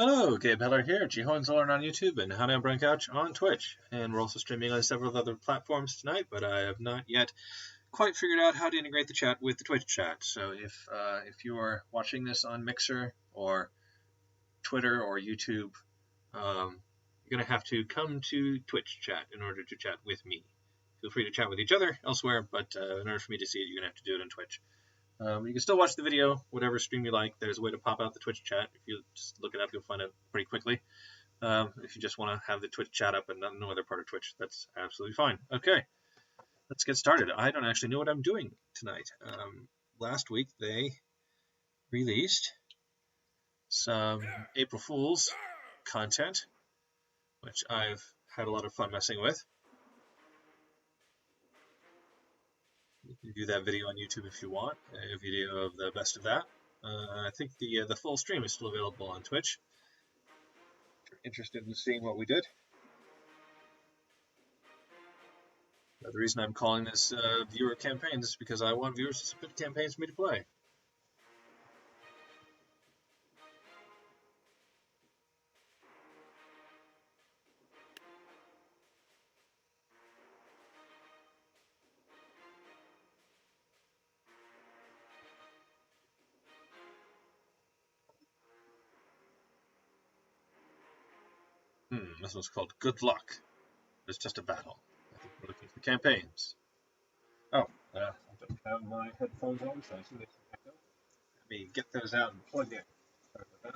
Hello, Gabe Heller here, Hohenzollern on YouTube and How to Brain Couch on Twitch. And we're also streaming on several other platforms tonight, but I have not yet quite figured out how to integrate the chat with the Twitch chat. So if you are watching this on Mixer or Twitter or YouTube, you're going to have to come to Twitch chat in order to chat with me. Feel free to chat with each other elsewhere, but in order for me to see it, you're going to have to do it on Twitch. You can still watch the video, whatever stream you like. There's a way to pop out the Twitch chat. If you just look it up, you'll find it pretty quickly. If you just want to have the Twitch chat up and no other part of Twitch, that's absolutely fine. Okay, let's get started. I don't actually know what I'm doing tonight. Last week, they released some April Fool's content, which I've had a lot of fun messing with. You can view that video on YouTube if you want, a video of the best of that. I think the full stream is still available on Twitch. If you're interested in seeing what we did. The reason I'm calling this viewer campaigns is because I want viewers to submit campaigns for me to play. This one's called Good Luck. It's just a battle. I think we're looking for campaigns. Oh, I don't have my headphones on, so I see they can echo. Let me get those out and plug in. Sorry about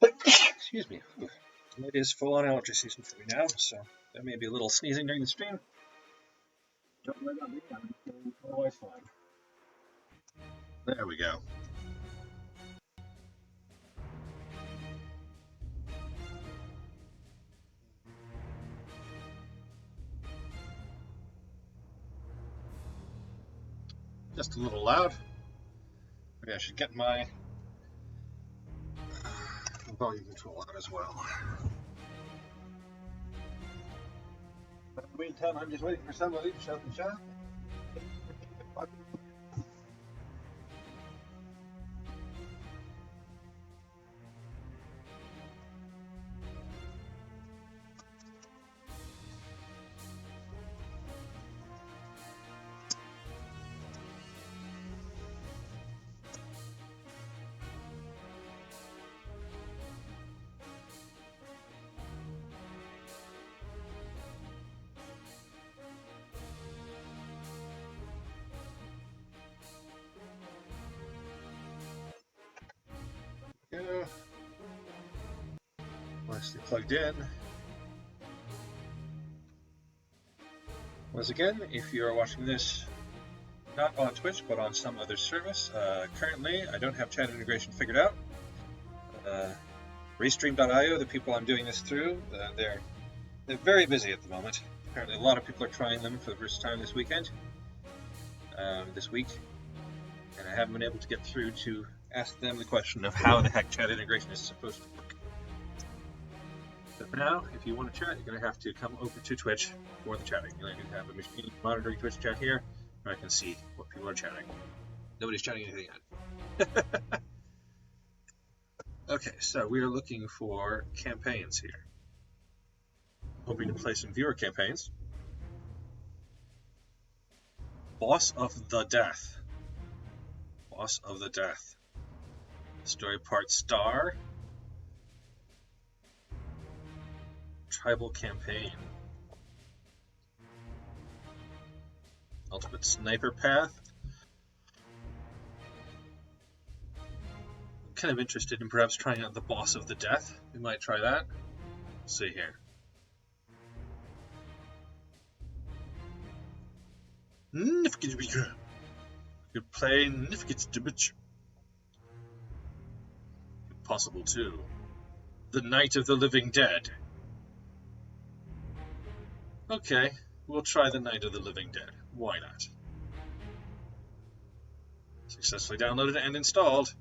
that. Excuse me. It is full-on allergy season for me now, so there may be a little sneezing during the stream. Don't worry about me, I'm feeling otherwise fine. There we go. Just a little loud. Maybe I should get my volume control out as well. But in the meantime, I'm just waiting for somebody to shout the shot. Go. Nicely plugged in. Once again, if you are watching this not on Twitch but on some other service, currently I don't have chat integration figured out. Restream.io, the people I'm doing this through, they're very busy at the moment. Apparently a lot of people are trying them for the first time this weekend, this week, and I haven't been able to get through to ask them the question of how the heck chat integration is supposed to work. So for now, if you want to chat, you're going to have to come over to Twitch for the chatting. You're going to have a machine monitoring Twitch chat here, where I can see what people are chatting. Nobody's chatting anything yet. Okay, so we are looking for campaigns here. Hoping to play some viewer campaigns. Boss of the Death. Boss of the Death. Story part star. Tribal campaign. Ultimate sniper path. I'm kind of interested in perhaps trying out the Boss of the Death. We might try that. Let's see here. Nifkit you play Nifkit Dibich. Possible too. The Night of the Living Dead. Okay, we'll try the Night of the Living Dead. Why not? Successfully downloaded and installed.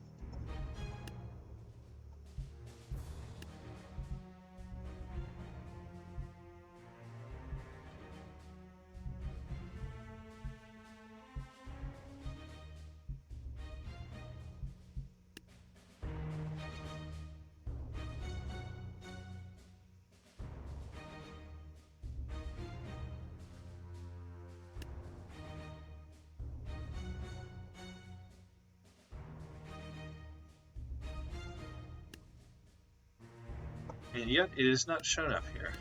And yet it is not shown up here.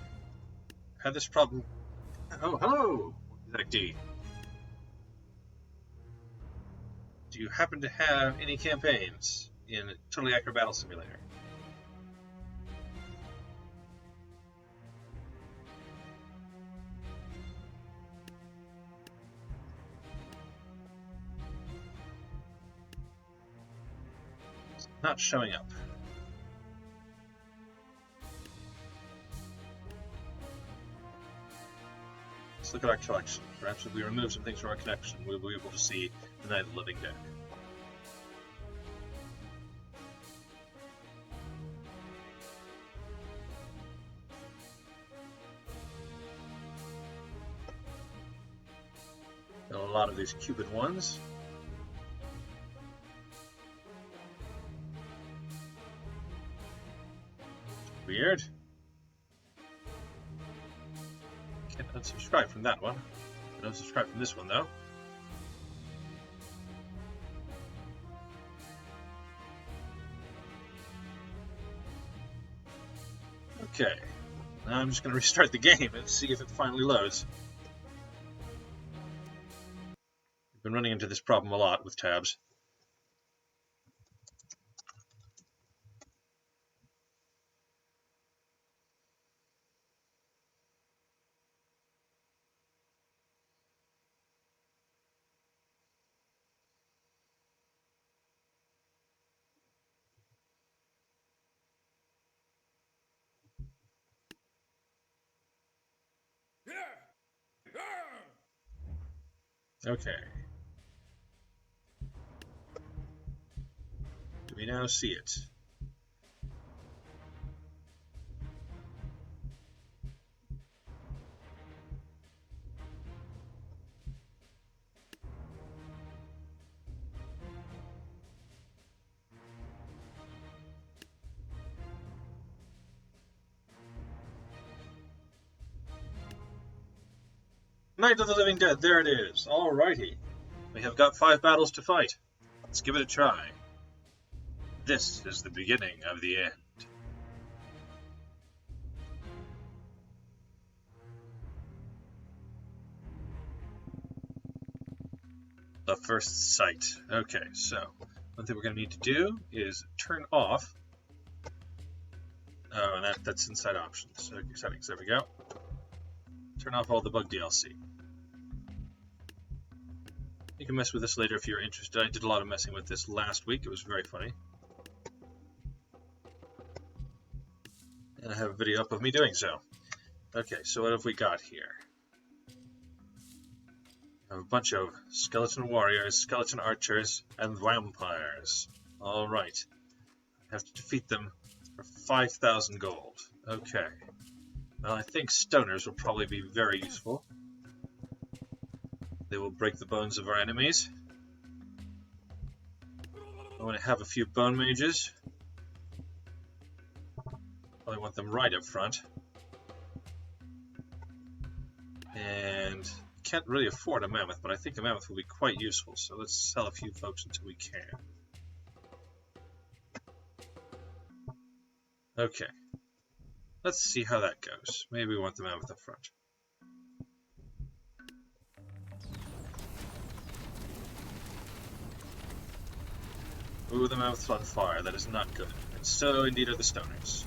Had this problem. Oh, hello, Zach D. Do you happen to have any campaigns in Totally Accurate Battle Simulator? It's not showing up. Let's look at our collection. Perhaps if we remove some things from our collection, we'll be able to see the Night of the Living Dead. And a lot of these Cupid ones. Weird. Can't unsubscribe from that one. Can unsubscribe from this one though. Okay. Now I'm just going to restart the game and see if it finally loads. I've been running into this problem a lot with tabs. Okay. Do we now see it? Night of the Living Dead, there it is. Alrighty. We have got 5 battles to fight. Let's give it a try. This is the beginning of the end. The first sight. Okay, so one thing we're going to need to do is turn off. Oh, and that's inside options. Okay, settings, there we go. Turn off all the bug DLC. You can mess with this later if you're interested. I did a lot of messing with this last week. It was very funny. And I have a video up of me doing so. Okay, so what have we got here? We have a bunch of skeleton warriors, skeleton archers, and vampires. Alright. I have to defeat them for 5,000 gold. Okay. Well, I think stoners will probably be very useful. They will break the bones of our enemies. I want to have a few bone mages. Probably want them right up front. And can't really afford a mammoth, but I think a mammoth will be quite useful. So let's sell a few folks until we can. Okay. Let's see how that goes. Maybe we want the mammoth up front. Ooh, the mammoth's on fire. That is not good. And so indeed are the stoners.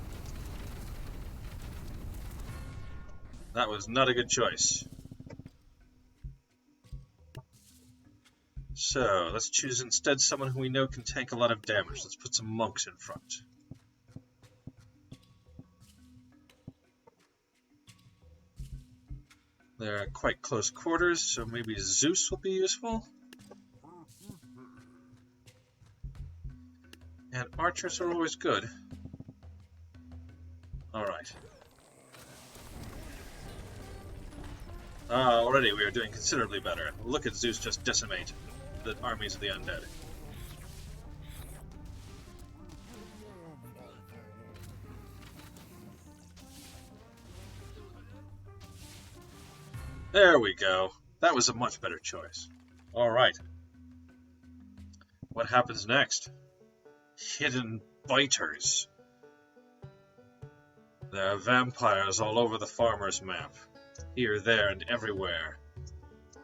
That was not a good choice. So, let's choose instead someone who we know can tank a lot of damage. Let's put some monks in front. They're at quite close quarters, so maybe Zeus will be useful. And archers are always good. Alright. Already we are doing considerably better. Look at Zeus just decimate the armies of the undead. There we go. That was a much better choice. Alright. What happens next? Hidden biters. There are vampires all over the farmer's map. Here, there, and everywhere.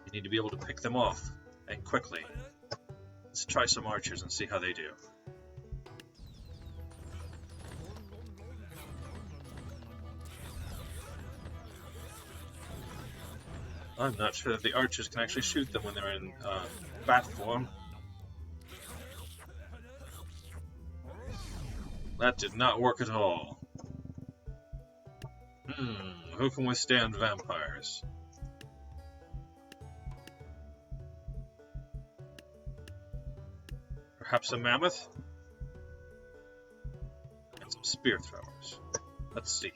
You need to be able to pick them off, and quickly. Let's try some archers and see how they do. I'm not sure that the archers can actually shoot them when they're in bat form. That did not work at all. Who can withstand vampires? Perhaps a mammoth? And some spear throwers. Let's see.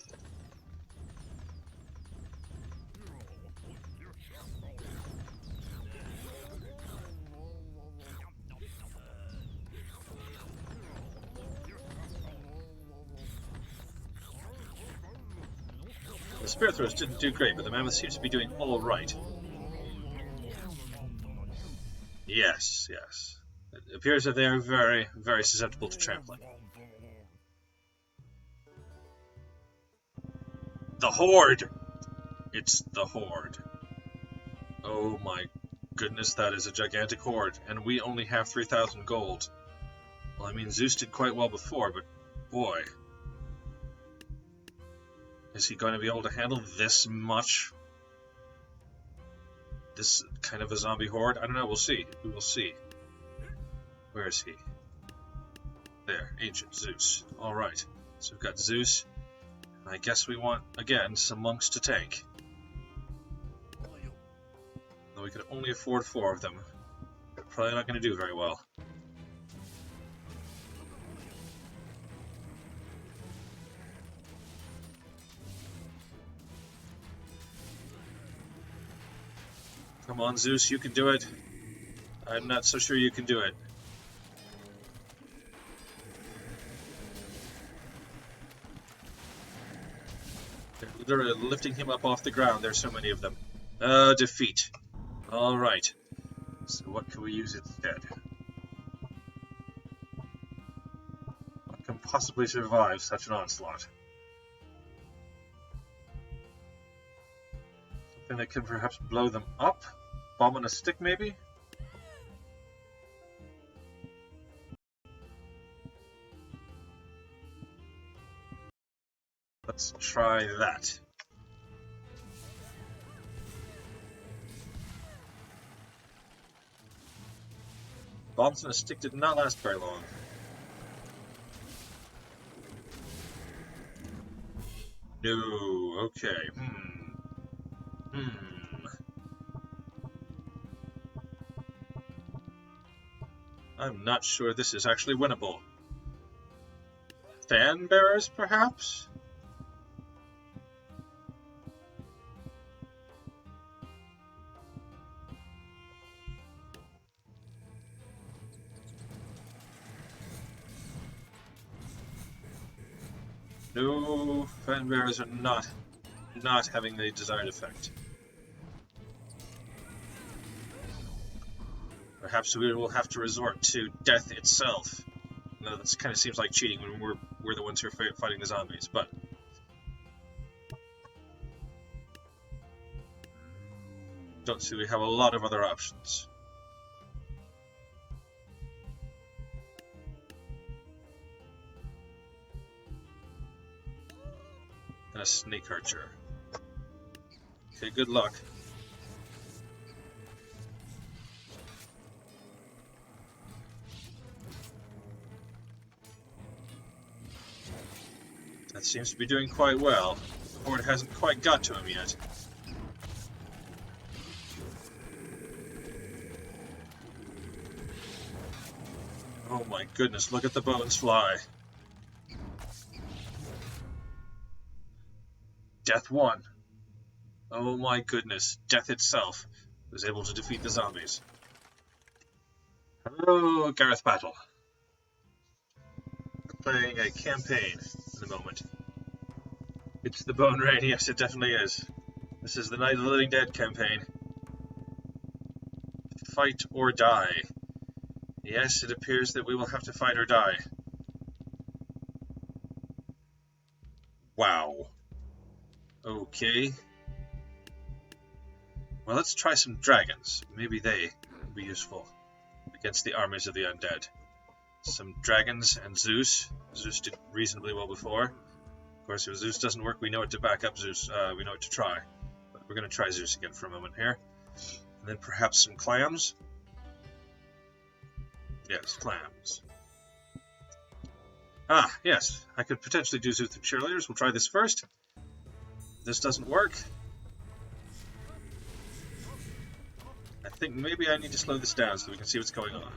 The spear throwers didn't do great, but the mammoth seems to be doing all right. Yes, yes. It appears that they are very, very susceptible to trampling. The Horde! It's the Horde. Oh my goodness, that is a gigantic horde, and we only have 3,000 gold. Well, I mean, Zeus did quite well before, but boy. Is he going to be able to handle this much? This kind of a zombie horde? I don't know, we'll see. We will see. Where is he? There, Ancient Zeus. Alright, so we've got Zeus. I guess we want, again, some monks to tank. Though we could only afford 4 of them. They're probably not going to do very well. Come on, Zeus, you can do it. I'm not so sure you can do it. They're literally lifting him up off the ground. There's so many of them. Defeat. Alright. So what can we use instead? What can possibly survive such an onslaught? Something that can perhaps blow them up? Bomb on a stick, maybe? Let's try that. Bombs on a stick did not last very long. No, okay. I'm not sure this is actually winnable. Fan bearers, perhaps? No, fan bearers are not having the desired effect. Perhaps we will have to resort to death itself. No, that kind of seems like cheating when we're the ones who are fighting the zombies, but don't see we have a lot of other options. And a snake archer. Okay, good luck. That seems to be doing quite well. The horde hasn't quite got to him yet. Oh my goodness, look at the bones fly. Death won. Oh my goodness, death itself was able to defeat the zombies. Hello, Gareth Battle. We're playing a campaign in a moment. It's the Bone Rain, yes it definitely is. This is the Night of the Living Dead campaign. Fight or die. Yes, it appears that we will have to fight or die. Wow. Okay. Well, let's try some dragons. Maybe they will be useful against the armies of the undead. Some dragons and Zeus. Zeus did reasonably well before. Of course, if Zeus doesn't work, we know what to back up Zeus. We know what to try. But we're going to try Zeus again for a moment here. And then perhaps some clams. Yes, clams. Ah, yes. I could potentially do Zeus with cheerleaders. We'll try this first. If this doesn't work, I think maybe I need to slow this down so we can see what's going on.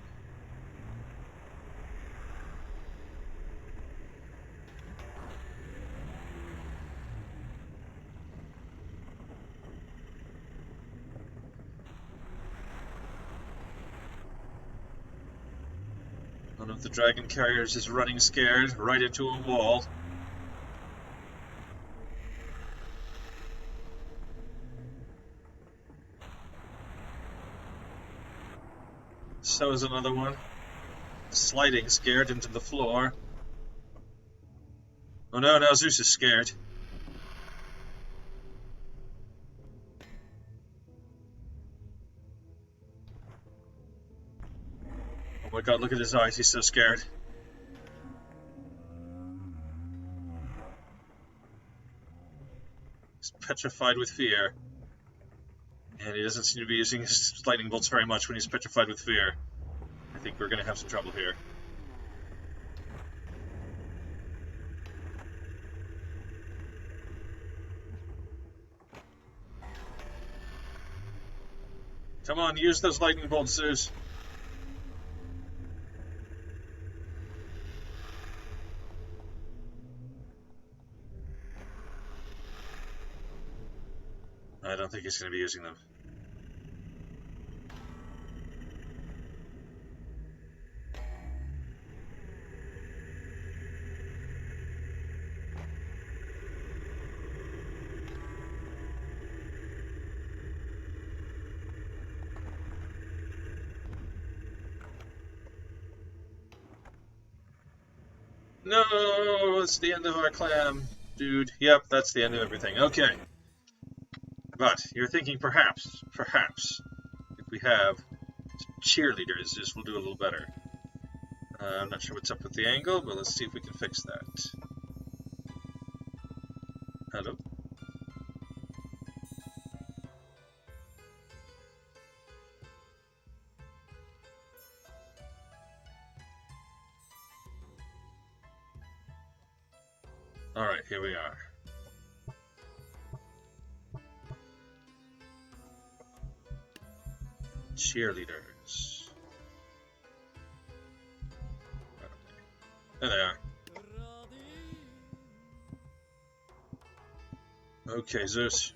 One of the dragon carriers is running scared right into a wall. So is another one, sliding scared into the floor. Oh no, now Zeus is scared. Oh my god, look at his eyes, he's so scared. He's petrified with fear. And he doesn't seem to be using his lightning bolts very much when he's petrified with fear. I think we're going to have some trouble here. Come on, use those lightning bolts, Zeus. I don't think he's going to be using them. No, it's the end of our clam, dude. Yep, that's the end of everything. Okay. But you're thinking perhaps, if we have some cheerleaders, this will do a little better. I'm not sure what's up with the angle, but let's see if we can fix that. Hello? Alright, here we are. Cheerleaders. There they are. Okay, Zeus.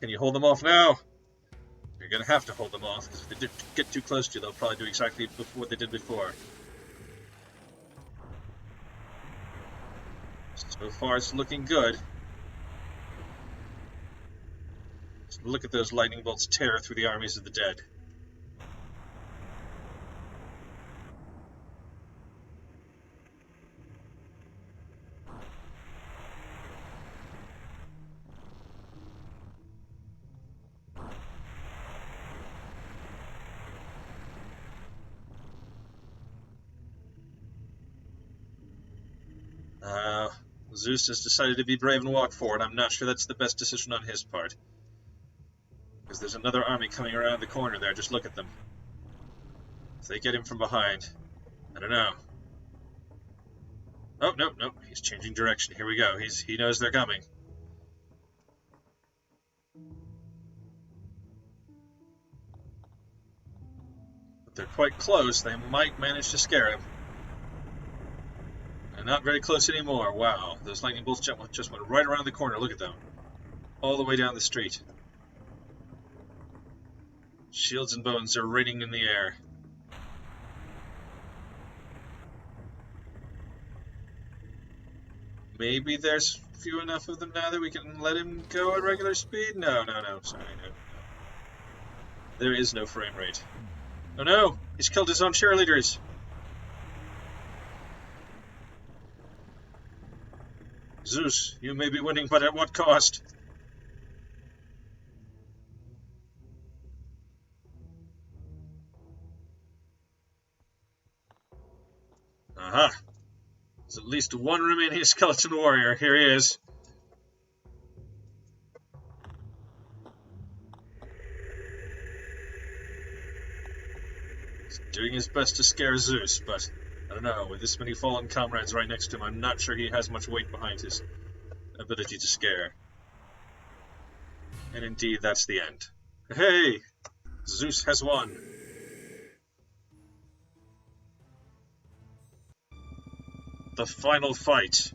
Can you hold them off now? You're gonna have to hold them off, because if they get too close to you, they'll probably do exactly what they did before. So far, it's looking good. So look at those lightning bolts tear through the armies of the dead. Zeus has decided to be brave and walk forward. I'm not sure that's the best decision on his part. Because there's another army coming around the corner there. Just look at them. If they get him from behind, I don't know. Oh, nope. He's changing direction. Here we go. He knows they're coming. But they're quite close. They might manage to scare him. And not very close anymore. Wow, those lightning bolts just went right around the corner. Look at them. All the way down the street. Shields and bones are raining in the air. Maybe there's few enough of them now that we can let him go at regular speed? No. Sorry, no. There is no frame rate. Oh no! He's killed his own cheerleaders! Zeus, you may be winning, but at what cost? Aha! There's at least one remaining skeleton warrior. Here he is. He's doing his best to scare Zeus, but I don't know, with this many fallen comrades right next to him, I'm not sure he has much weight behind his ability to scare. And indeed, that's the end. Hey! Zeus has won. The final fight.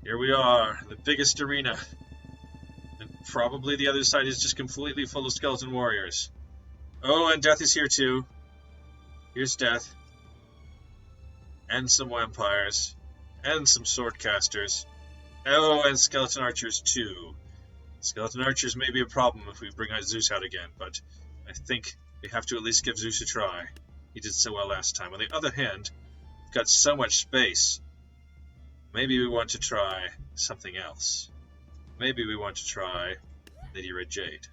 Here we are, the biggest arena. And probably the other side is just completely full of skeleton warriors. Oh, and Death is here too. Here's Death. And some vampires. And some swordcasters. Oh, and skeleton archers too. Skeleton archers may be a problem if we bring Zeus out again, but I think we have to at least give Zeus a try. He did so well last time. On the other hand, we've got so much space. Maybe we want to try something else. Maybe we want to try Lady Red Jade.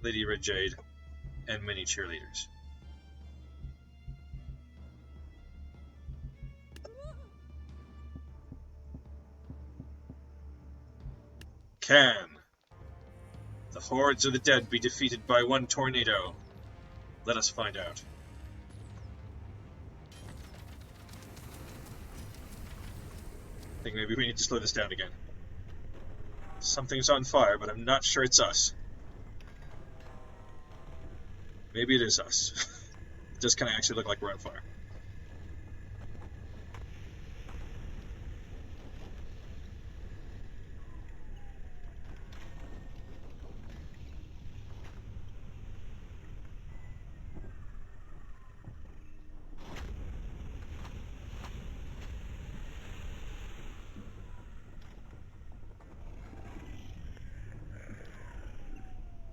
Lady Red Jade and many cheerleaders. Can the hordes of the dead be defeated by one tornado? Let us find out. I think maybe we need to slow this down again. Something's on fire, but I'm not sure it's us. Maybe it is us. It does kind of actually look like we're on fire.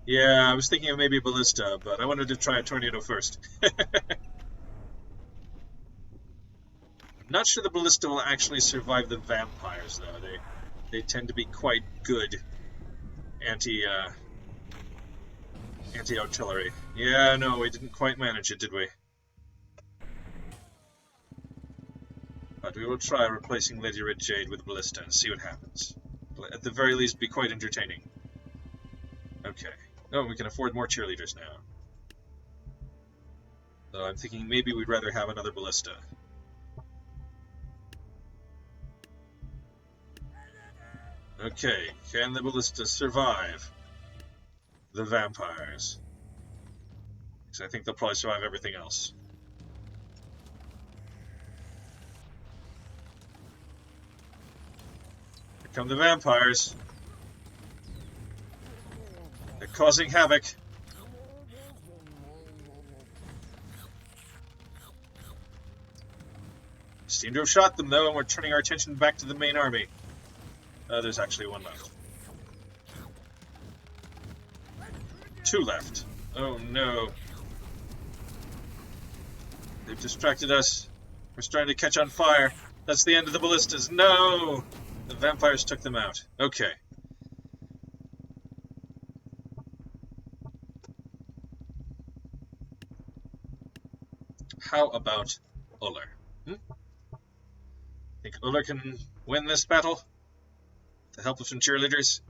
Yeah, I was thinking of maybe a ballista, but I wanted to try a tornado first. I'm not sure the ballista will actually survive the vampires, though. They tend to be quite good anti-artillery. Yeah, no, we didn't quite manage it, did we? But we will try replacing Lady Red Jade with ballista and see what happens. At the very least, be quite entertaining. Okay. Oh, we can afford more cheerleaders now. Though I'm thinking maybe we'd rather have another ballista. Okay, can the ballista survive the vampires? Because I think they'll probably survive everything else. Here come the vampires. They're causing havoc. Seem to have shot them, though, and we're turning our attention back to the main army. There's actually one left. Two left. Oh, no. They've distracted us. We're starting to catch on fire. That's the end of the ballistas. No! The vampires took them out. Okay. How about Uller? Think Uller can win this battle? With the help of some cheerleaders?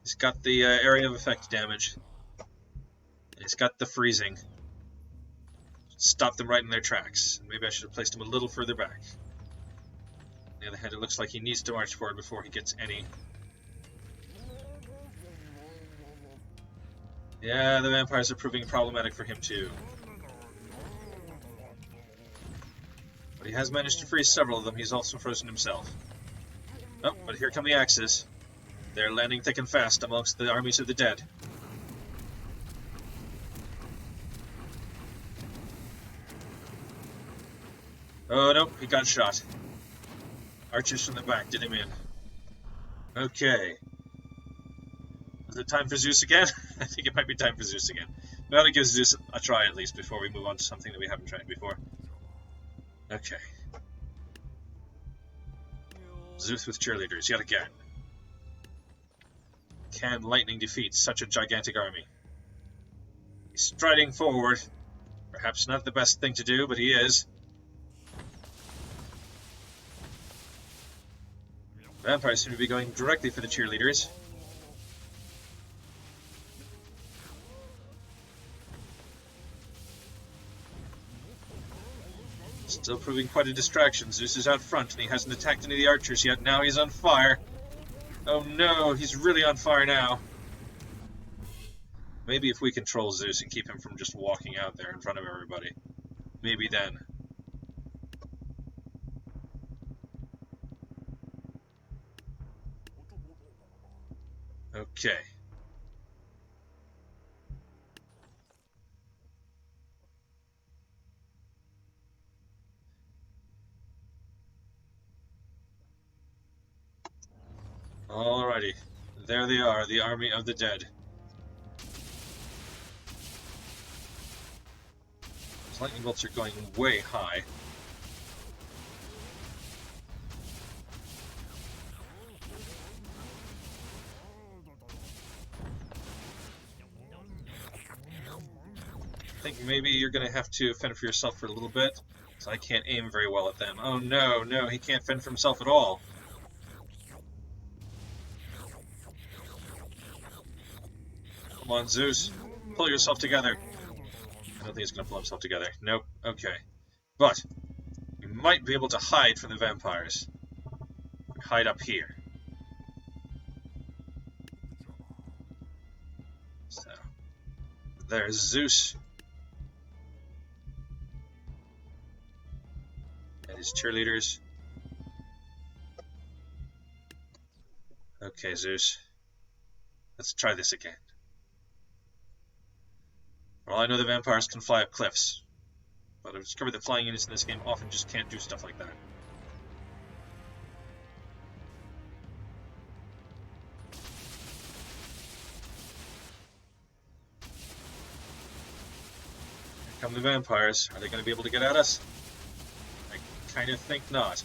He's got the area of effect damage. He's got the freezing. Stop them right in their tracks. Maybe I should have placed him a little further back. On the other hand, it looks like he needs to march forward before he gets any. Yeah, the vampires are proving problematic for him too. But he has managed to freeze several of them. He's also frozen himself. Oh, but here come the axes. They're landing thick and fast amongst the armies of the dead. Oh, nope, he got shot. Archers from the back did him in. Okay. Is it time for Zeus again? I think it might be time for Zeus again. We ought to give Zeus a try at least before we move on to something that we haven't tried before. Okay. Zeus with cheerleaders, yet again. Can lightning defeat such a gigantic army? He's striding forward. Perhaps not the best thing to do, but he is. Vampires seem to be going directly for the cheerleaders. Still proving quite a distraction. Zeus is out front, and he hasn't attacked any of the archers yet. Now he's on fire. Oh no, he's really on fire now. Maybe if we control Zeus and keep him from just walking out there in front of everybody. Maybe then. Okay. Alrighty. There they are, the army of the dead. Those lightning bolts are going way high. I think maybe you're going to have to fend for yourself for a little bit, because I can't aim very well at them. Oh no, no, he can't fend for himself at all. Come on, Zeus. Pull yourself together. I don't think he's going to pull himself together. Nope. Okay. But, we might be able to hide from the vampires. Hide up here. So, there's Zeus. And his cheerleaders. Okay, Zeus. Let's try this again. For all I know, the vampires can fly up cliffs, but I've discovered that flying units in this game often just can't do stuff like that. Here come the vampires. Are they going to be able to get at us? I kind of think not.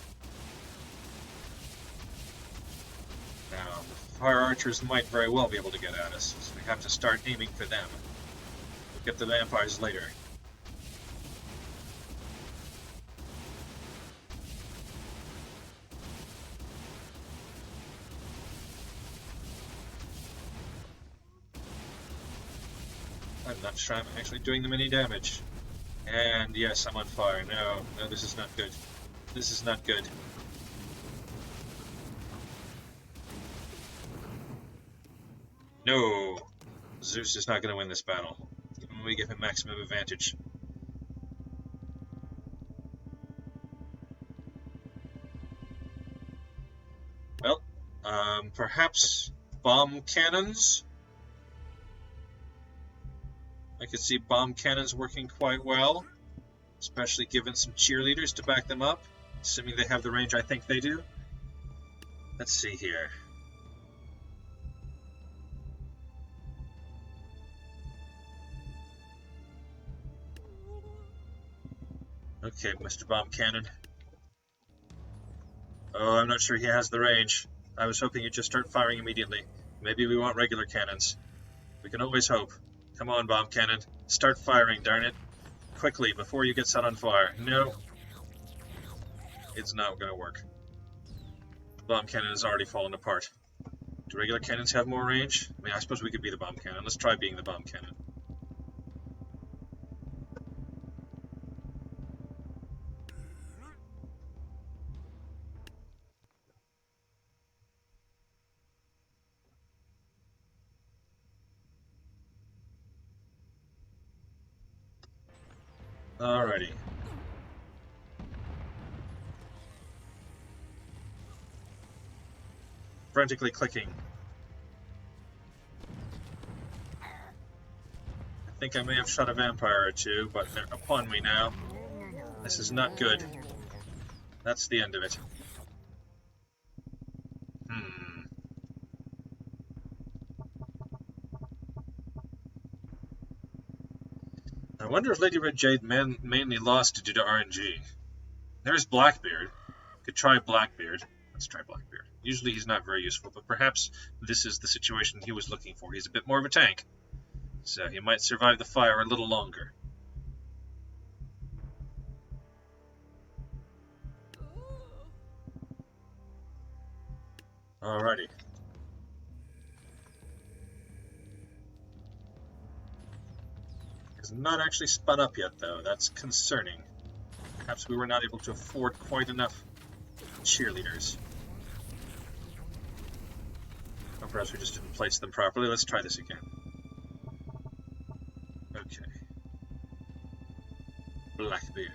Now, the fire archers might very well be able to get at us, so we have to start aiming for them. Get the vampires later. I'm not sure I'm actually doing them any damage. And yes, I'm on fire. No, no, this is not good. This is not good. No! Zeus is not going to win this battle. We give him maximum advantage. Well, perhaps bomb cannons? I could see bomb cannons working quite well, especially given some cheerleaders to back them up, assuming they have the range I think they do. Let's see here. Okay, Mr. Bomb Cannon. Oh, I'm not sure he has the range. I was hoping he'd just start firing immediately. Maybe we want regular cannons. We can always hope. Come on, Bomb Cannon. Start firing, darn it. Quickly, before you get set on fire. No. It's not going to work. Bomb Cannon has already fallen apart. Do regular cannons have more range? I mean, I suppose we could be the Bomb Cannon. Let's try being the Bomb Cannon. Alrighty. Frantically clicking. I think I may have shot a vampire or two, but they're upon me now. This is not good. That's the end of it. I wonder if Lady Red Jade mainly lost due to RNG. There's Blackbeard. Could try Blackbeard. Let's try Blackbeard. Usually he's not very useful, but perhaps this is the situation he was looking for. He's a bit more of a tank, so he might survive the fire a little longer. Alrighty. It's not actually spun up yet, though. That's concerning. Perhaps we were not able to afford quite enough cheerleaders. Or perhaps we just didn't place them properly. Let's try this again. Okay. Blackbeard.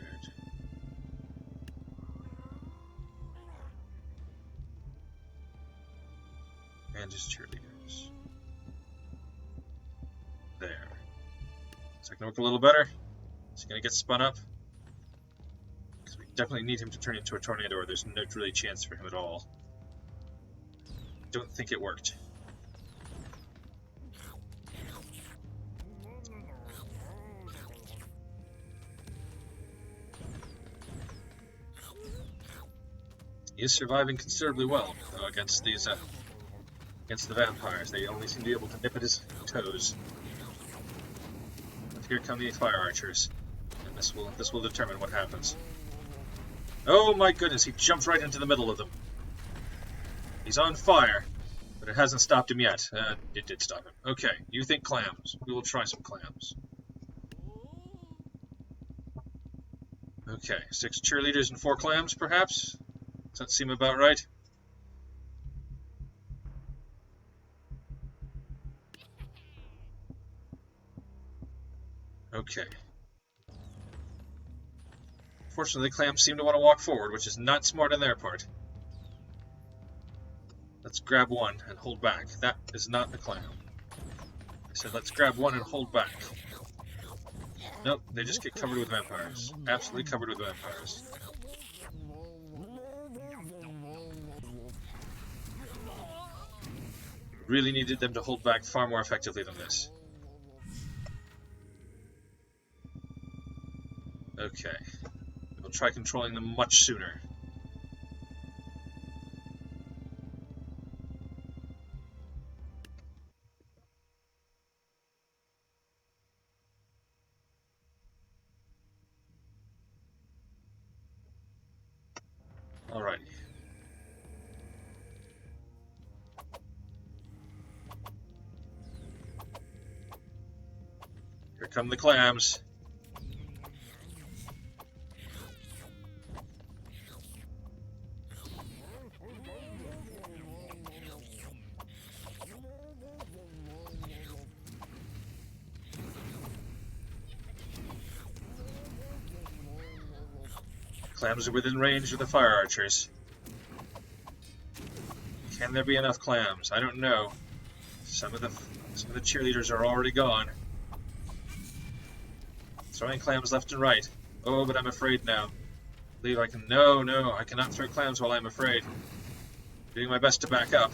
And his cheerleaders. There. Is that going to look a little better? Is he going to get spun up? Because we definitely need him to turn into a tornado, or there's no really chance for him at all. Don't think it worked. He is surviving considerably well, though, against these, against the vampires. They only seem to be able to nip at his toes. But here come the fire archers, and this will determine what happens. Oh my goodness! He jumped right into the middle of them. He's on fire, but it hasn't stopped him yet. It did stop him. Okay, you think clams? We will try some clams. Okay, 6 cheerleaders and 4 clams, perhaps. Does that seem about right? Okay. Fortunately, the clams seem to want to walk forward, which is not smart on their part. Let's grab one and hold back. That is not the clam. I said let's grab one and hold back. Nope, they just get covered with vampires. Absolutely covered with vampires. Really needed them to hold back far more effectively than this. Okay. We'll try controlling them much sooner. Alrighty. Here come the clams. Clams are within range of the fire archers. Can there be enough clams? I don't know. Some of the cheerleaders are already gone. Throwing clams left and right. Oh, but I'm afraid now. I believe I can. No, I cannot throw clams while I'm afraid. Doing my best to back up.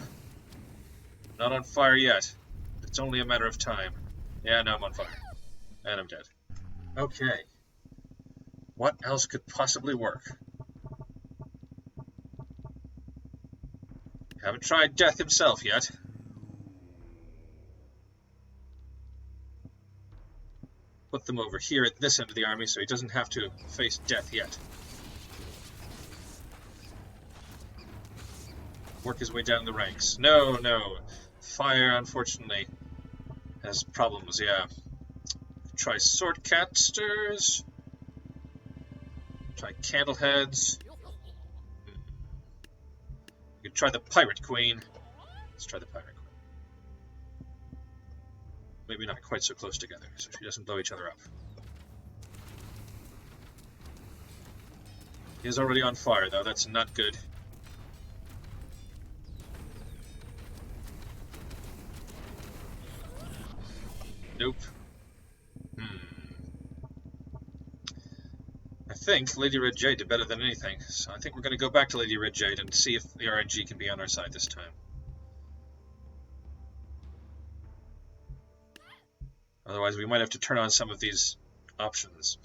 Not on fire yet. It's only a matter of time. Yeah, now I'm on fire. And I'm dead. Okay. What else could possibly work? Haven't tried Death himself yet. Put them over here at this end of the army so he doesn't have to face Death yet. Work his way down the ranks. No. Fire, unfortunately, has problems, yeah. Try Swordcasters. Try Candleheads. You could try the Pirate Queen. Let's try the Pirate Queen. Maybe not quite so close together, so she doesn't blow each other up. He is already on fire, though. That's not good. Nope. I think Lady Red Jade did better than anything, so I think we're going to go back to Lady Red Jade and see if the RNG can be on our side this time. Otherwise, we might have to turn on some of these options.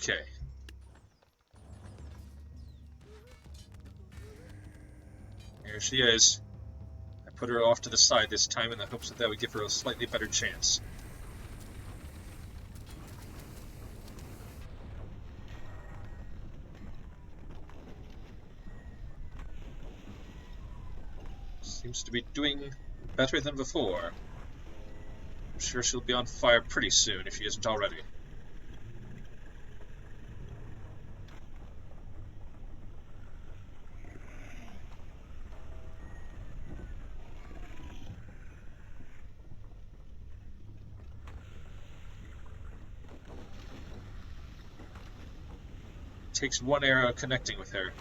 Okay. Here she is. I put her off to the side this time in the hopes that would give her a slightly better chance. Seems to be doing better than before. I'm sure she'll be on fire pretty soon if she isn't already. Takes one arrow connecting with her.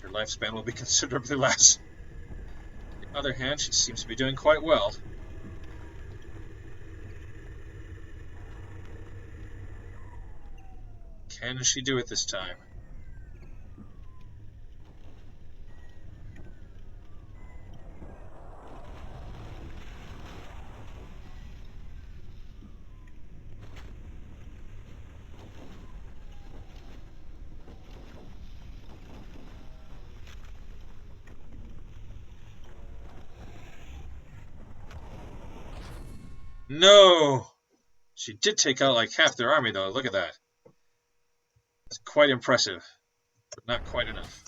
Her lifespan will be considerably less. On the other hand, she seems to be doing quite well. Can she do it this time? No! She did take out like half their army, though. Look at that. It's quite impressive, but not quite enough.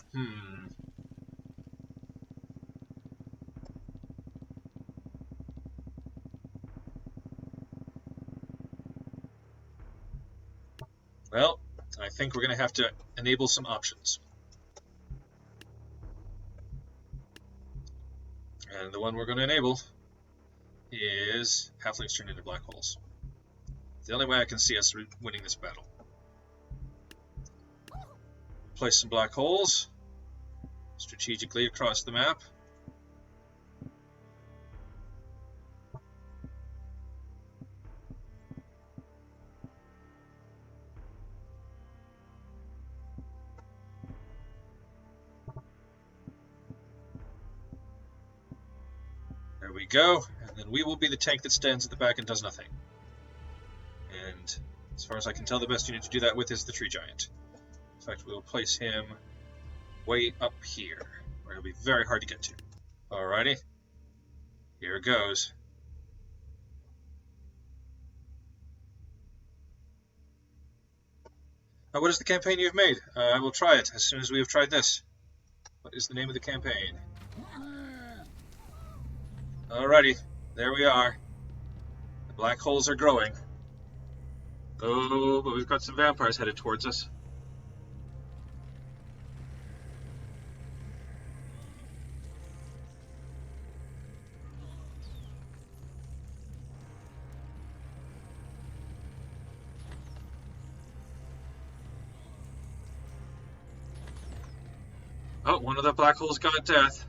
Well, I think we're going to have to enable some options. And the one we're going to enable is halflings turned into black holes. It's the only way I can see us winning this battle. Place some black holes strategically across the map. There we go, and then we will be the tank that stands at the back and does nothing. And as far as I can tell, the best unit to do that with is the tree giant. In fact, we will place him way up here, where he'll be very hard to get to. Alrighty, here it goes. What is the campaign you've made? I will try it as soon as we have tried this. What is the name of the campaign? Alrighty, there we are. The black holes are growing. Oh, but we've got some vampires headed towards us. Oh, one of the black holes got death.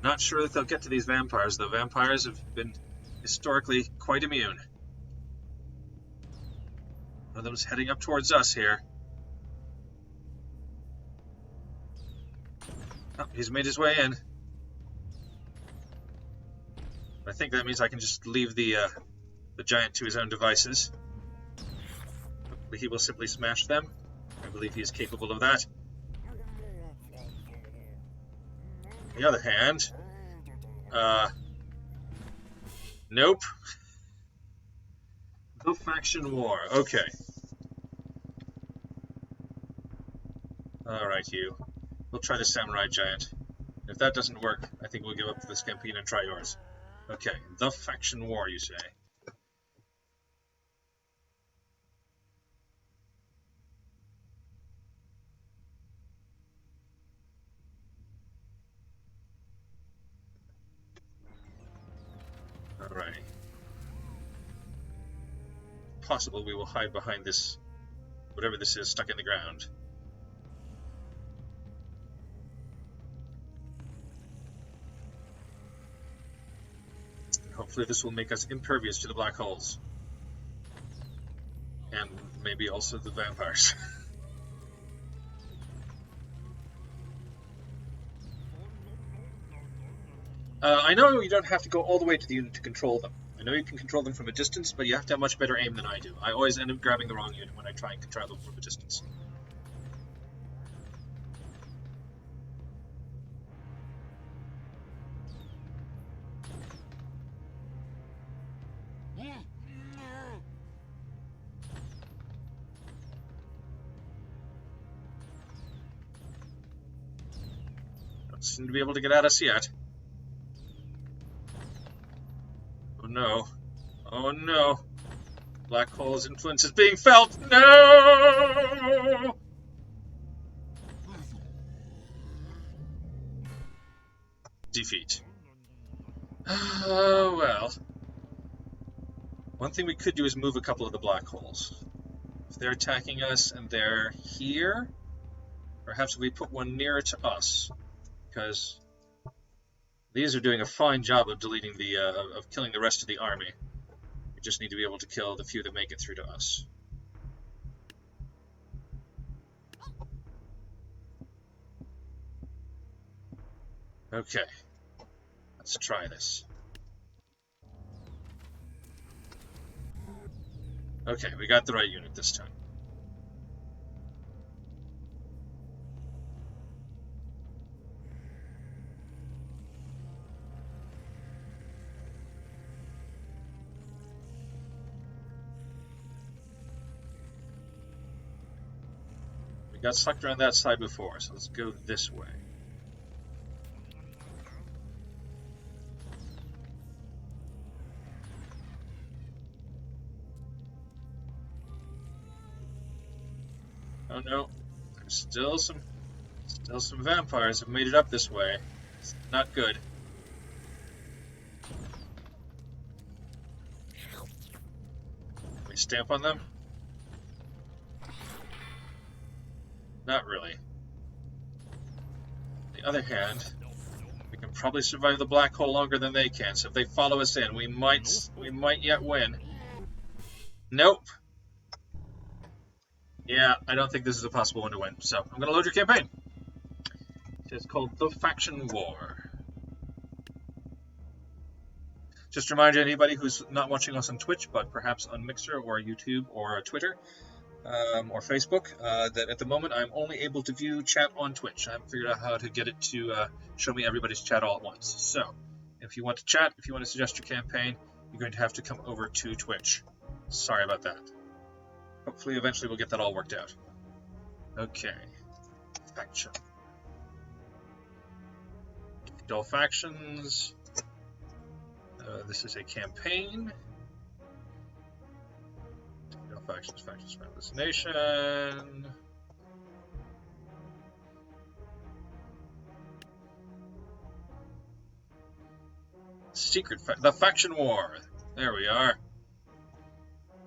Not sure that they'll get to these vampires, though. Vampires have been historically quite immune. One of them's heading up towards us here. Oh, he's made his way in. I think that means I can just leave the giant to his own devices. Hopefully he will simply smash them. I believe he is capable of that. On the other hand, nope. The faction war. Okay. Alright, Hugh. We'll try the samurai giant. If that doesn't work, I think we'll give up this campaign and try yours. Okay, the faction war, you say? Alrighty. Possible we will hide behind this, whatever this is, stuck in the ground. And hopefully this will make us impervious to the black holes. And maybe also the vampires. I know you don't have to go all the way to the unit to control them. I know you can control them from a distance, but you have to have much better aim than I do. I always end up grabbing the wrong unit when I try and control them from a distance. Don't seem to be able to get at us yet. Oh no. Oh no. Black hole's influence is being felt. No! Defeat. Oh, well. One thing we could do is move a couple of the black holes. If they're attacking us and they're here, perhaps we put one nearer to us, because these are doing a fine job of deleting the of killing the rest of the army. We just need to be able to kill the few that make it through to us. Okay, let's try this. Okay, we got the right unit this time. We got sucked around that side before, so let's go this way. Oh no, there's still some vampires have made it up this way. It's not good. Can we stamp on them? Not really. On the other hand, we can probably survive the black hole longer than they can, so if they follow us in, we might yet win. Nope. Yeah, I don't think this is a possible one to win, so I'm going to load your campaign. It's called The Faction War. Just to remind anybody who's not watching us on Twitch, but perhaps on Mixer or YouTube or Twitter or Facebook, that at the moment I'm only able to view chat on Twitch. I haven't figured out how to get it to show me everybody's chat all at once. So, if you want to chat, if you want to suggest your campaign, you're going to have to come over to Twitch. Sorry about that. Hopefully, eventually, we'll get that all worked out. Okay. Faction. All factions. This is a campaign. All factions around this nation. The Faction War. There we are.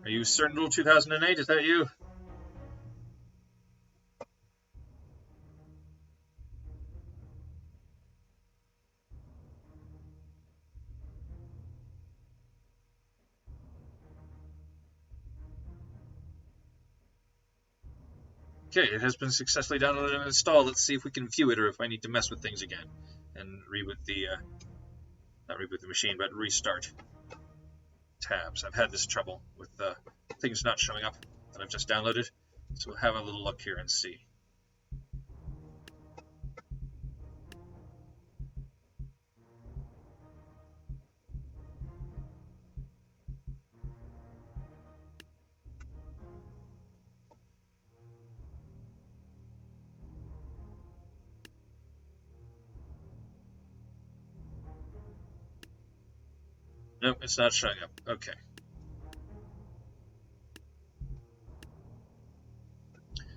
Are you Cernal 2008? Is that you? Okay, it has been successfully downloaded and installed. Let's see if we can view it or if I need to mess with things again and reboot the, not reboot the machine, but restart tabs. I've had this trouble with things not showing up that I've just downloaded, so we'll have a little look here and see. Nope, it's not showing up. Okay.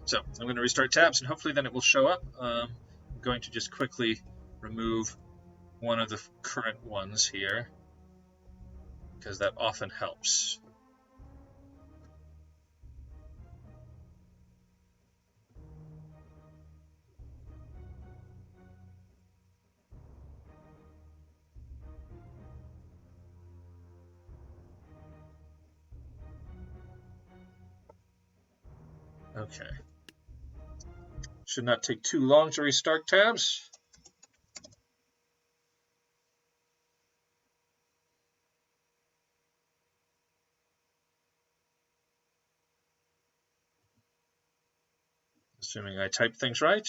So I'm going to restart tabs, and hopefully then it will show up. I'm going to just quickly remove one of the current ones here, because that often helps. Okay. Should not take too long to restart tabs. Assuming I typed things right.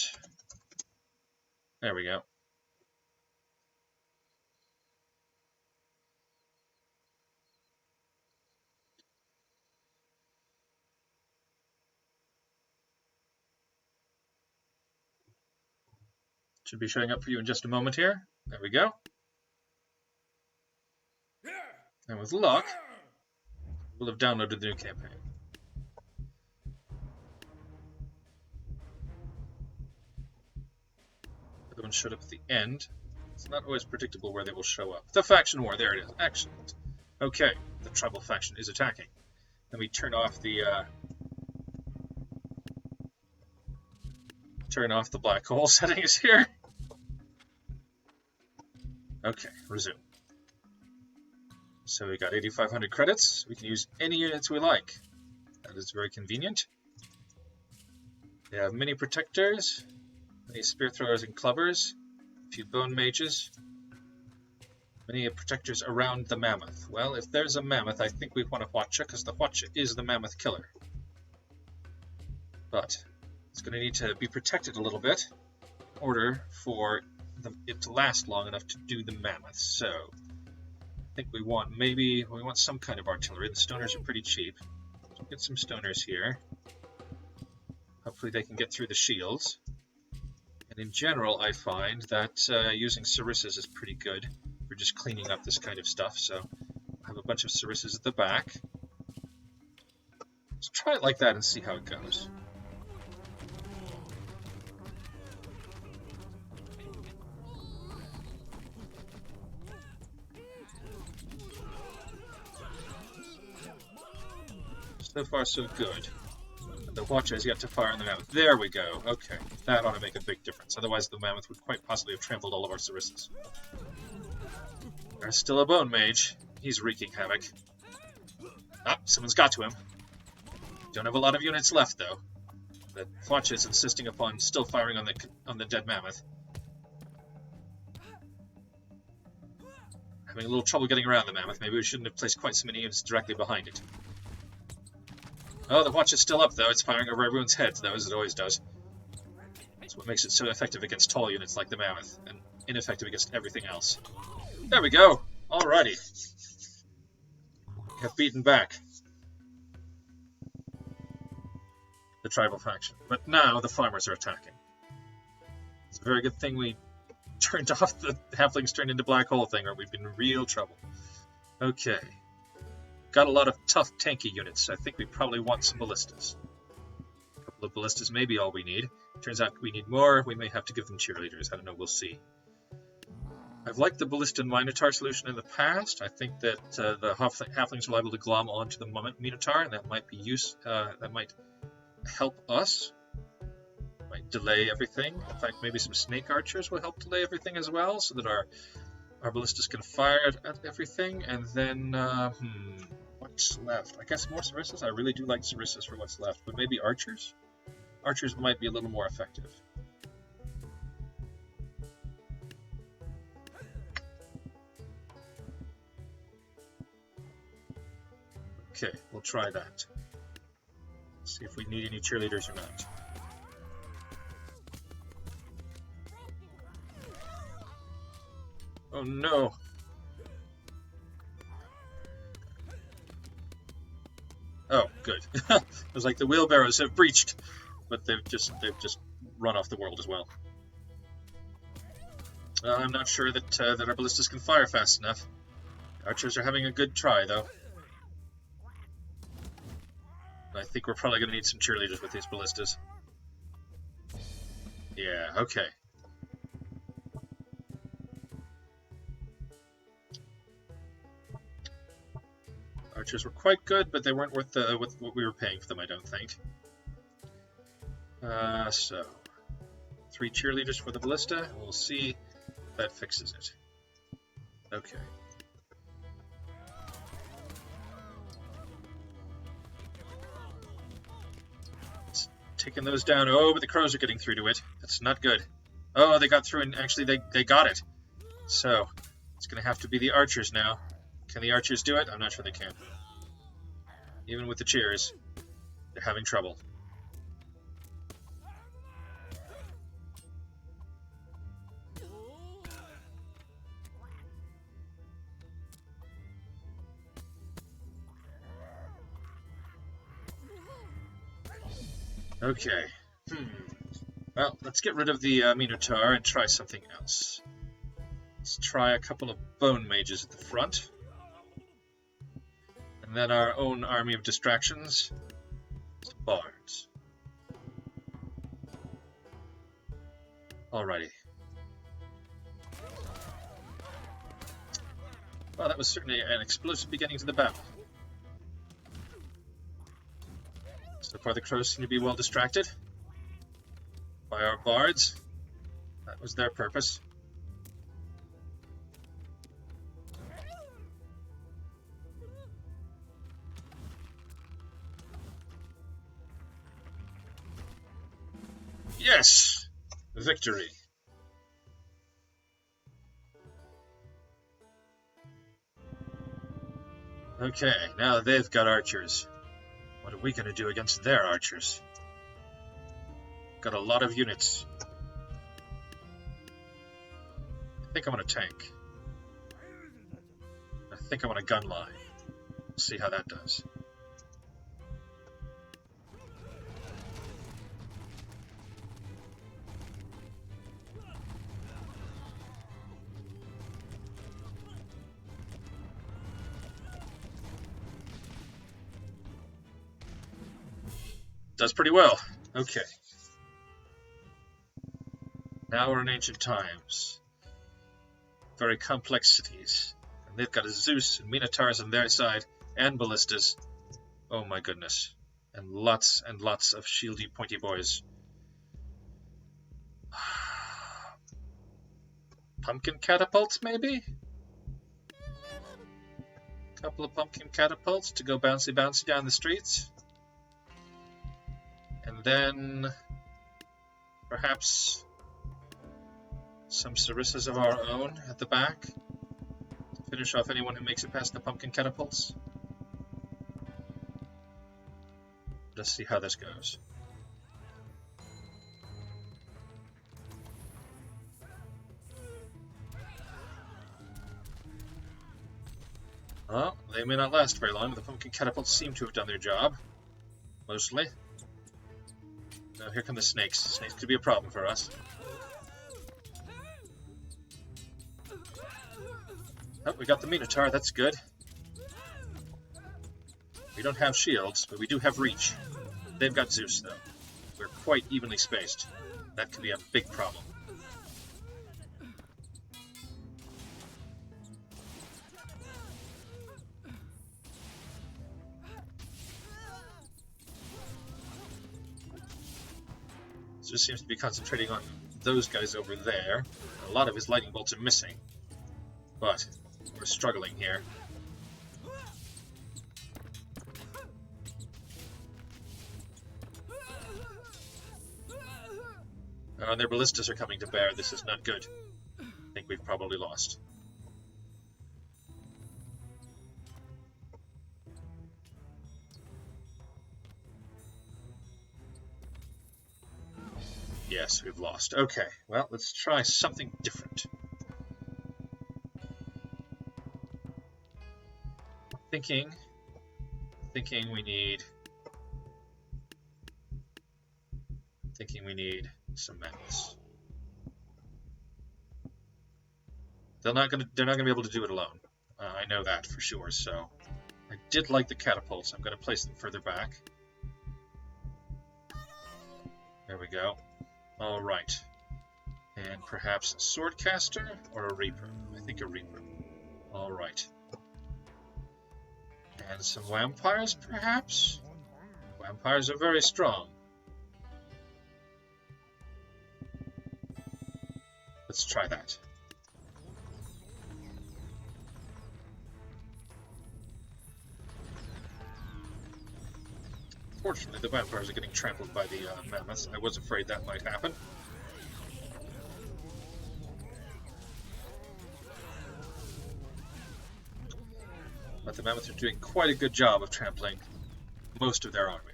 There we go. Should be showing up for you in just a moment here. There we go. And with luck, we'll have downloaded the new campaign. The other one showed up at the end. It's not always predictable where they will show up. The faction war, there it is. Excellent. Okay, the tribal faction is attacking. Let me turn off the black hole settings here. Okay, resume. So we got 8,500 credits. We can use any units we like. That is very convenient. We have many protectors, many spear throwers and clubbers, a few bone mages, many protectors around the mammoth. Well, if there's a mammoth, I think we want a Hwacha, because the Hwacha is the mammoth killer. But it's going to need to be protected a little bit in order for it to last long enough to do the mammoth. So I think we want some kind of artillery. The stoners are pretty cheap. So get some stoners here. Hopefully they can get through the shields. And in general, I find that using Sarissas is pretty good for just cleaning up this kind of stuff. So I have a bunch of Sarissas at the back. Let's try it like that and see how it goes. So far, so good. The Hwacha has yet to fire on the mammoth. There we go. Okay, that ought to make a big difference. Otherwise, the mammoth would quite possibly have trampled all of our Sarissas. There's still a bone mage. He's wreaking havoc. Ah, someone's got to him. Don't have a lot of units left, though. The Hwacha is insisting upon still firing on the dead mammoth. Having a little trouble getting around the mammoth. Maybe we shouldn't have placed quite so many units directly behind it. Oh, the Hwacha is still up, though. It's firing over everyone's heads, though, as it always does. That's what makes it so effective against tall units like the mammoth, and ineffective against everything else. There we go! Alrighty. We have beaten back the tribal faction. But now the farmers are attacking. It's a very good thing we turned off the halflings turned into black hole thing, or we'd been in real trouble. Okay. Got a lot of tough, tanky units. I think we probably want some ballistas. A couple of ballistas may be all we need. Turns out we need more. We may have to give them cheerleaders. I don't know. We'll see. I've liked the ballista and minotaur solution in the past. I think that the halflings are liable to glom onto the minotaur, and that might be that might help us. Might delay everything. In fact, maybe some snake archers will help delay everything as well, so that our ballistas can fire at everything. And then what's left? I guess more Sarissas. I really do like Sarissas for what's left, but maybe archers? Archers might be a little more effective. Okay, we'll try that. See if we need any cheerleaders or not. Oh no! Oh, good. It was like the wheelbarrows have breached, but they've just run off the world as well. I'm not sure that our ballistas can fire fast enough. Archers are having a good try, though. I think we're probably going to need some cheerleaders with these ballistas. Yeah, okay. Archers were quite good, but they weren't worth what we were paying for them, I don't think. So 3 cheerleaders for the ballista. We'll see if that fixes it. Okay. It's taking those down. Oh, but the crows are getting through to it. That's not good. Oh, they got through, and actually they got it. So it's going to have to be the archers now. Can the archers do it? I'm not sure they can. Even with the cheers, they're having trouble. Okay. Well, let's get rid of the Minotaur and try something else. Let's try a couple of bone mages at the front. And then our own army of distractions. Some bards. Alrighty. Well, that was certainly an explosive beginning to the battle. So far the crows seem to be well distracted by our bards. That was their purpose. Yes! Victory! Okay, now they've got archers. What are we going to do against their archers? Got a lot of units. I think I want a tank. I think I want a gun line. We'll see how that does. Does pretty well. Okay. Now we're in ancient times. Very complex cities. And they've got a Zeus and Minotaurs on their side, and ballistas. Oh my goodness. And lots of shieldy pointy boys. Pumpkin catapults, maybe? Couple of pumpkin catapults to go bouncy down the streets. And then perhaps some sarissas of our own at the back to finish off anyone who makes it past the pumpkin catapults. Let's see how this goes. Well, they may not last very long, but the pumpkin catapults seem to have done their job. Mostly. Now here come the snakes. Snakes could be a problem for us. Oh, we got the Minotaur, that's good. We don't have shields, but we do have reach. They've got Zeus, though. We're quite evenly spaced. That could be a big problem. Zeus seems to be concentrating on those guys over there. A lot of his lightning bolts are missing. But we're struggling here. And their ballistas are coming to bear. This is not good. I think we've probably lost. Yes, we've lost. Okay, well, let's try something different. Thinking we need some mammoths. They're not gonna be able to do it alone. I know that for sure. So I did like the catapults. I'm gonna place them further back. There we go. All right. And perhaps a swordcaster or a reaper. I think a reaper. All right. And some vampires, perhaps? Vampires are very strong. Let's try that. Fortunately, the vampires are getting trampled by the mammoths. I was afraid that might happen. But the mammoths are doing quite a good job of trampling most of their army.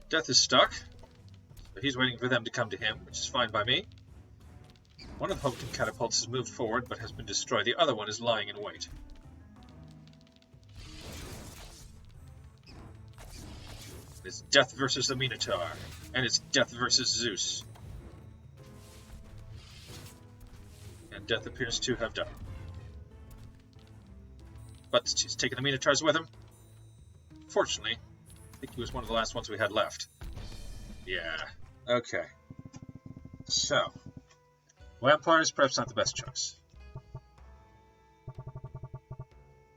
Death is stuck, so he's waiting for them to come to him, which is fine by me. One of the pumpkin catapults has moved forward but has been destroyed. The other one is lying in wait. It's Death versus the Minotaur, and it's Death versus Zeus. And Death appears to have died. But he's taken the Minotaurs with him. Fortunately, I think he was one of the last ones we had left. Yeah. Okay. So, vampires perhaps not the best choice.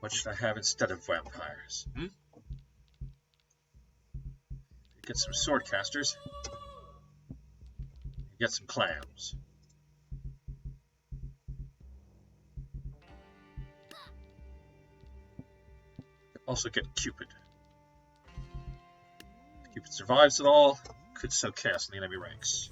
What should I have instead of vampires? Get some sword casters. Get some clams. Also get Cupid. If Cupid survives it all, could sow chaos in the enemy ranks.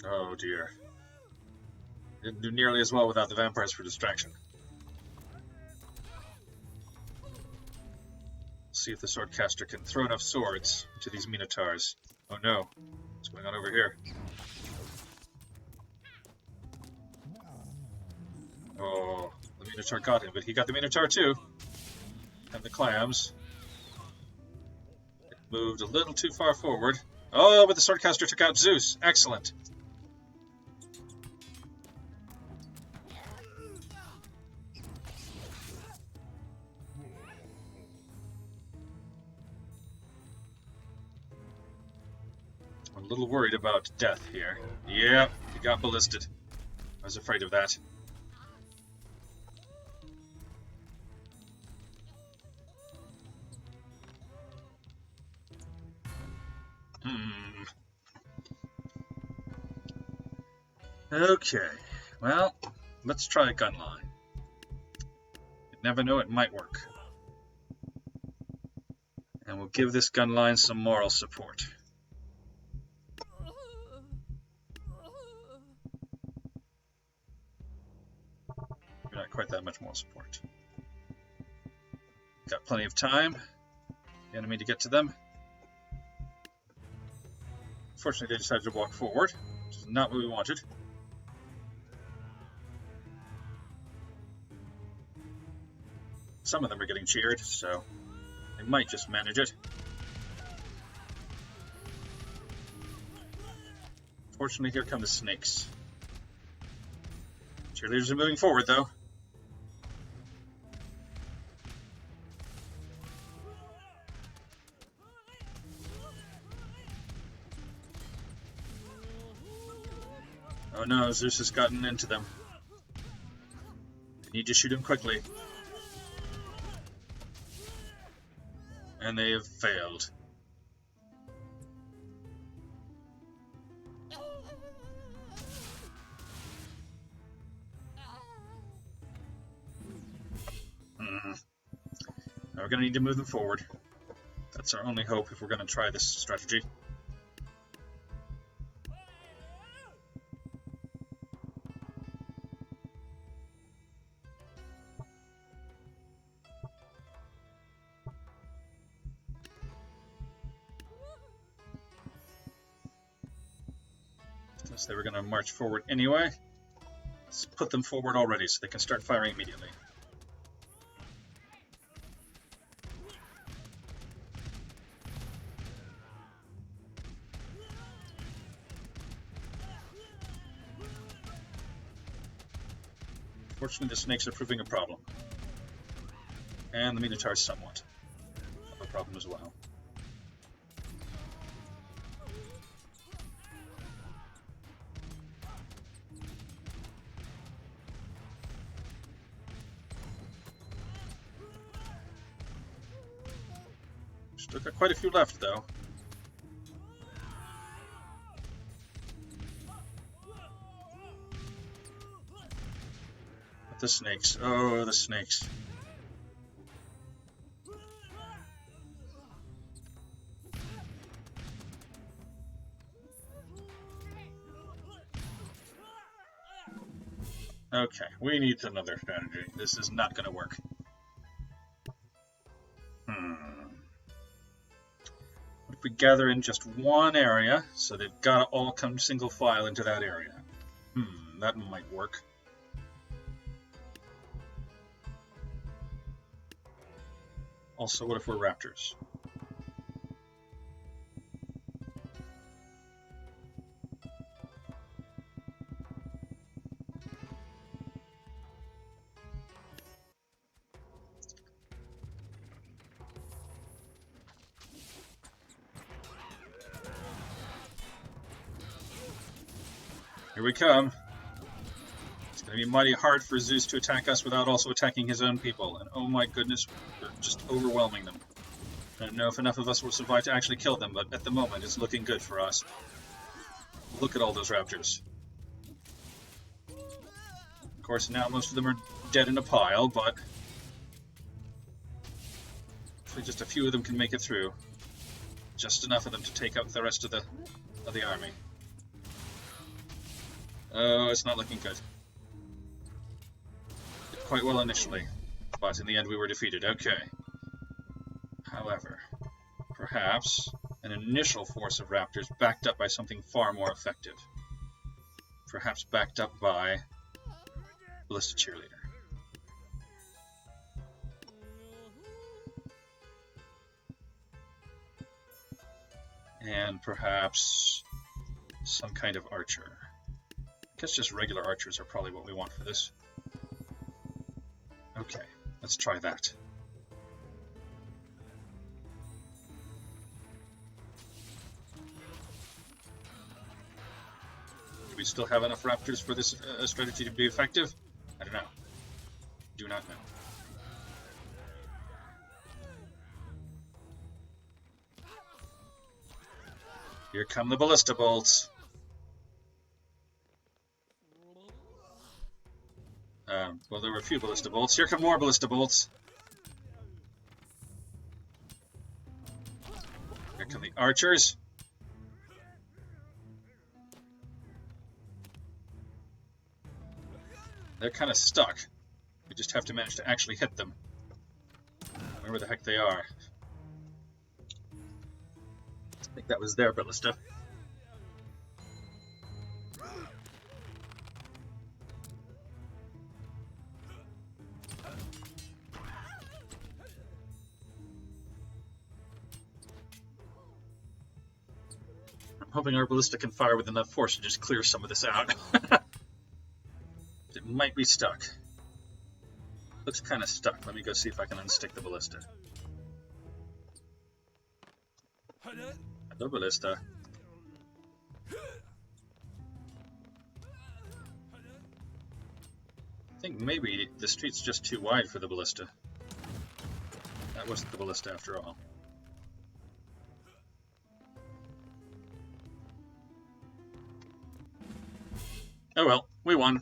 Oh dear. Didn't do nearly as well without the vampires for distraction. See if the swordcaster can throw enough swords to these minotaurs. Oh no, what's going on over here? Oh, the minotaur got him, but he got the minotaur too. And the clams. It moved a little too far forward. Oh, but the swordcaster took out Zeus. Excellent. I'm a little worried about death here. Yep, he got ballisted. I was afraid of that. Okay, well, let's try a gun line. You never know, it might work. And we'll give this gun line some moral support. Not quite that much moral support. Got plenty of time. The enemy to get to them. Fortunately, they decided to walk forward, which is not what we wanted. Some of them are getting cheered, so they might just manage it. Fortunately, here come the snakes. Cheerleaders are moving forward, though. Oh no, Zeus has gotten into them. They need to shoot him quickly. And they have failed. Now we're going to need to move them forward. That's our only hope if we're going to try this strategy. Since they were going to march forward anyway, let's put them forward already so they can start firing immediately. Fortunately, the snakes are proving a problem. And the minotaurs somewhat of a problem as well. Still got quite a few left, though. But the snakes. Oh, the snakes. Okay, we need another strategy. This is not going to work. What we gather in just one area, so they've got to all come single file into that area. That might work. Also, what if we're raptors? Here we come. It's going to be mighty hard for Zeus to attack us without also attacking his own people. And oh my goodness, we're just overwhelming them. I don't know if enough of us will survive to actually kill them, but at the moment it's looking good for us. Look at all those raptors. Of course, now most of them are dead in a pile, but hopefully just a few of them can make it through. Just enough of them to take out the rest of the army. Oh, it's not looking good. Did quite well initially, but in the end we were defeated. Okay. However, perhaps an initial force of raptors backed up by something far more effective. Perhaps backed up by Ballista Cheerleader. And perhaps some kind of archer. I guess just regular archers are probably what we want for this. Okay, let's try that. Do we still have enough raptors for this strategy to be effective? I don't know. Do not know. Here come the ballista bolts. Well, there were a few ballista bolts. Here come more ballista bolts. Here come the archers. They're kind of stuck. We just have to manage to actually hit them. Wherever the heck they are. I think that was their ballista. I'm hoping our ballista can fire with enough force to just clear some of this out. It might be stuck. Looks kind of stuck. Let me go see if I can unstick the ballista. Hello, ballista. I think maybe the street's just too wide for the ballista. That wasn't the ballista after all. Oh well, we won.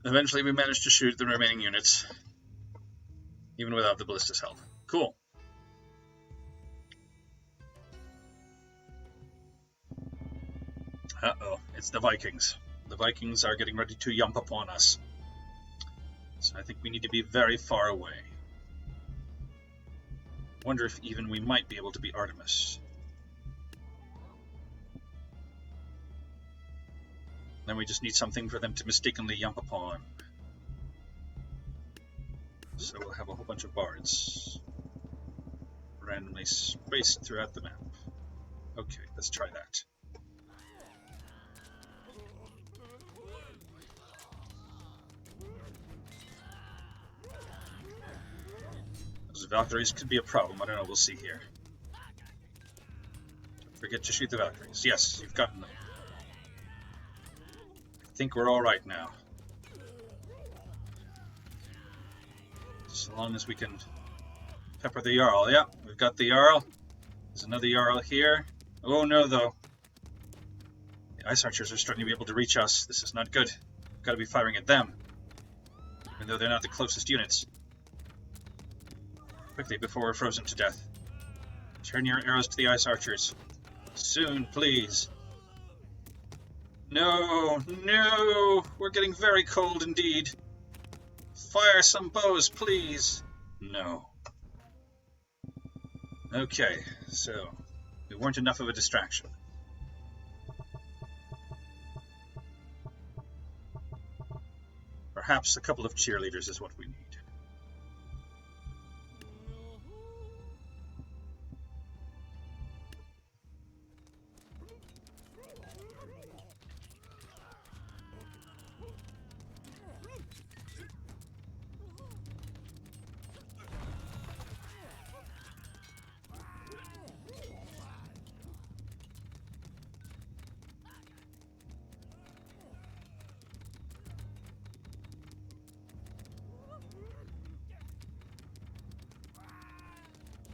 Eventually we managed to shoot the remaining units, even without the ballista's help. Cool. Uh-oh, it's the Vikings. The Vikings are getting ready to yump upon us. So I think we need to be very far away. Wonder if even we might be able to beat Artemis. Then we just need something for them to mistakenly yump upon. So we'll have a whole bunch of bards randomly spaced throughout the map. Okay, let's try that. Those Valkyries could be a problem. I don't know, we'll see here. Don't forget to shoot the Valkyries. Yes, you've gotten them. I think we're alright now. So long as we can pepper the Jarl. Yeah, we've got the Jarl. There's another Jarl here. Oh no, though. The Ice Archers are starting to be able to reach us. This is not good. We've got to be firing at them. Even though they're not the closest units. Quickly, before we're frozen to death. Turn your arrows to the Ice Archers. Soon, please. No, no, we're getting very cold indeed. Fire some bows, please. No. Okay, so we weren't enough of a distraction. Perhaps a couple of cheerleaders is what we need.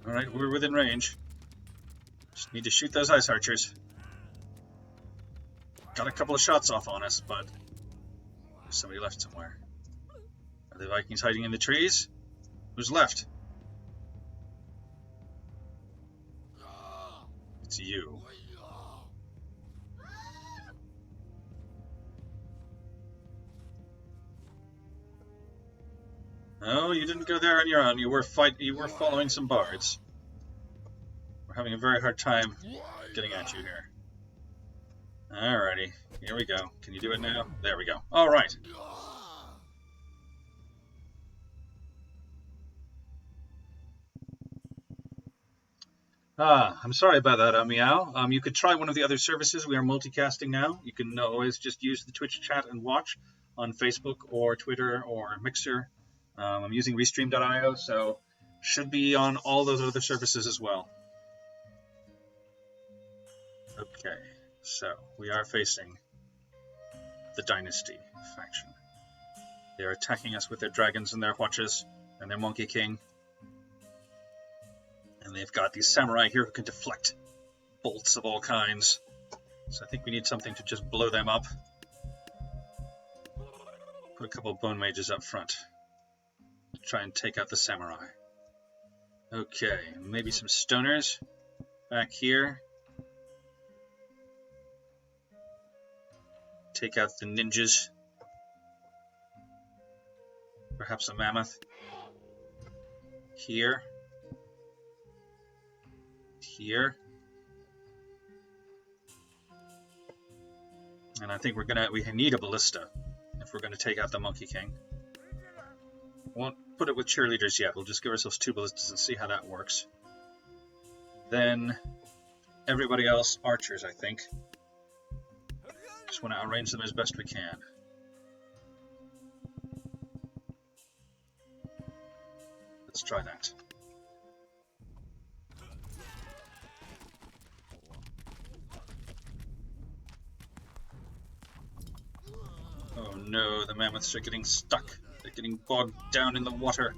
Alright, we're within range. Just need to shoot those ice archers. Got a couple of shots off on us, but there's somebody left somewhere. Are the Vikings hiding in the trees? Who's left? It's you. No, you didn't go there on your own. You were following some bards. We're having a very hard time getting at you here. Alrighty, here we go. Can you do it now? There we go. Alright. I'm sorry about that, Meow. You could try one of the other services. We are multicasting now. You can always just use the Twitch chat and watch on Facebook or Twitter or Mixer. I'm using Restream.io, so should be on all those other services as well. Okay, so we are facing the Dynasty faction. They're attacking us with their dragons and their watches and their Monkey King. And they've got these samurai here who can deflect bolts of all kinds. So I think we need something to just blow them up. Put a couple of bone mages up front to try and take out the samurai. Okay, maybe some stoners back here. Take out the ninjas. Perhaps a mammoth. Here. Here. And I think we need a ballista if we're gonna take out the Monkey King. Won't put it with cheerleaders yet. We'll just give ourselves 2 ballistas and see how that works. Then everybody else, archers, I think. Just want to outrange them as best we can. Let's try that. Oh no, the mammoths are getting stuck. They're getting bogged down in the water.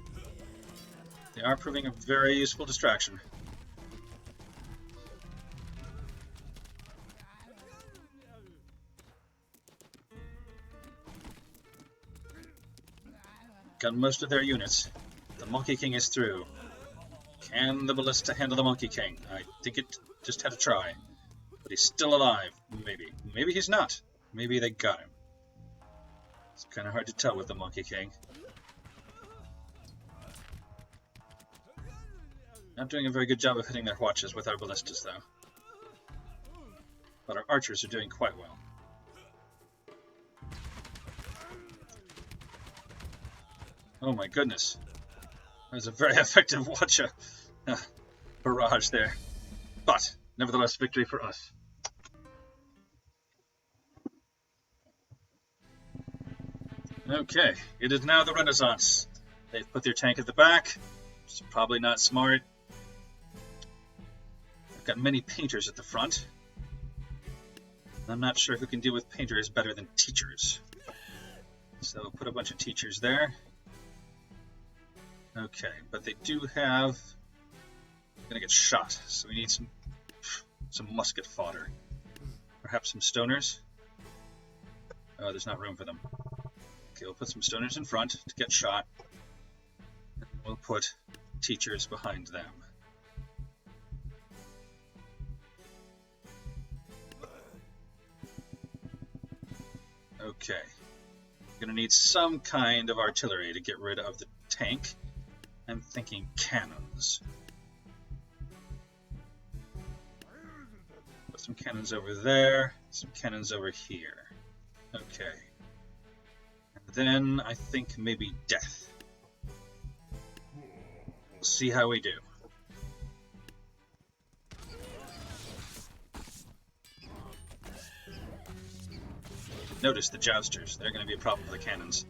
They are proving a very useful distraction. Got most of their units. The Monkey King is through. Can the ballista handle the Monkey King? I think it just had a try. But he's still alive. Maybe. Maybe he's not. Maybe they got him. It's kind of hard to tell with the Monkey King. Not doing a very good job of hitting their watches with our ballistas, though. But our archers are doing quite well. Oh my goodness. That was a very effective watcher barrage there. But, nevertheless, victory for us. Okay, it is now the Renaissance. They've put their tank at the back. It's probably not smart. I've got many painters at the front. I'm not sure who can deal with painters better than teachers. So put a bunch of teachers there. Okay, but they do have... They're gonna get shot, so we need some musket fodder. Perhaps some stoners? Oh, there's not room for them. Okay, we'll put some stoners in front to get shot. And we'll put teachers behind them. Okay. We're gonna need some kind of artillery to get rid of the tank. I'm thinking cannons. Some cannons over there, some cannons over here. Okay. And then I think maybe death. We'll see how we do. Notice the jousters. They're going to be a problem for the cannons.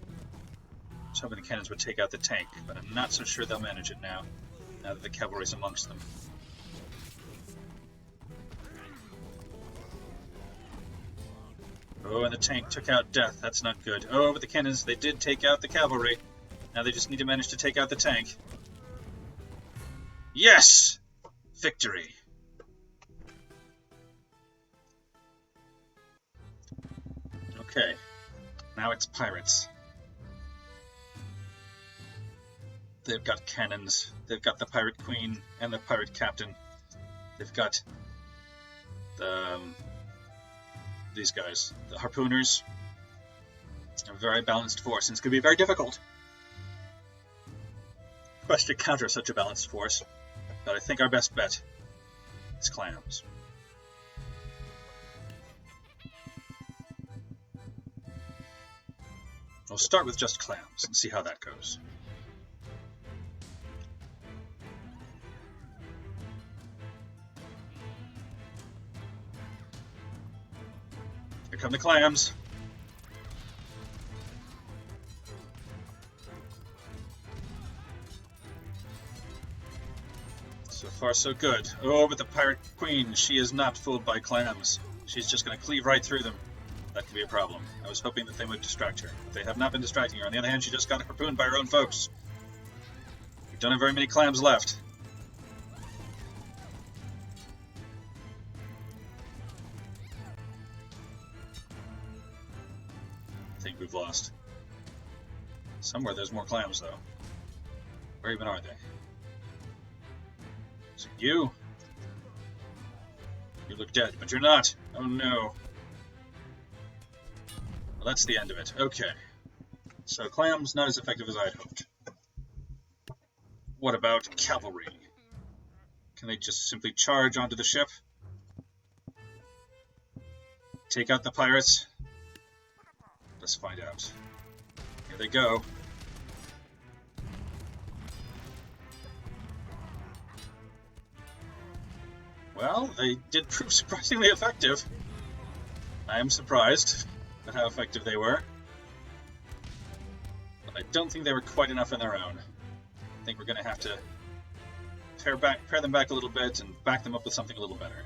I was hoping the cannons would take out the tank, but I'm not so sure they'll manage it now that the cavalry's amongst them. Oh, and the tank took out death. That's not good. Oh, but the cannons, they did take out the cavalry. Now they just need to manage to take out the tank. Yes! Victory! Okay, now it's pirates. They've got cannons, they've got the pirate queen and the pirate captain. They've got these guys, the harpooners. A very balanced force, and it's going to be very difficult for us to counter such a balanced force. But I think our best bet is clams. We'll start with just clams and see how that goes. Here come the clams. So far so good. Oh, but the pirate queen, she is not fooled by clams. She's just going to cleave right through them. That could be a problem. I was hoping that they would distract her. But they have not been distracting her. On the other hand, she just got harpooned by her own folks. We don't have very many clams left. I think we've lost. Somewhere there's more clams, though. Where even are they? Is it you? You look dead, but you're not. Oh no. Well, that's the end of it. Okay. So clams not as effective as I had hoped. What about cavalry? Can they just simply charge onto the ship? Take out the pirates? Let's find out. Here they go. Well, they did prove surprisingly effective. I am surprised at how effective they were. But I don't think they were quite enough on their own. I think we're going to have to pair them back a little bit and back them up with something a little better.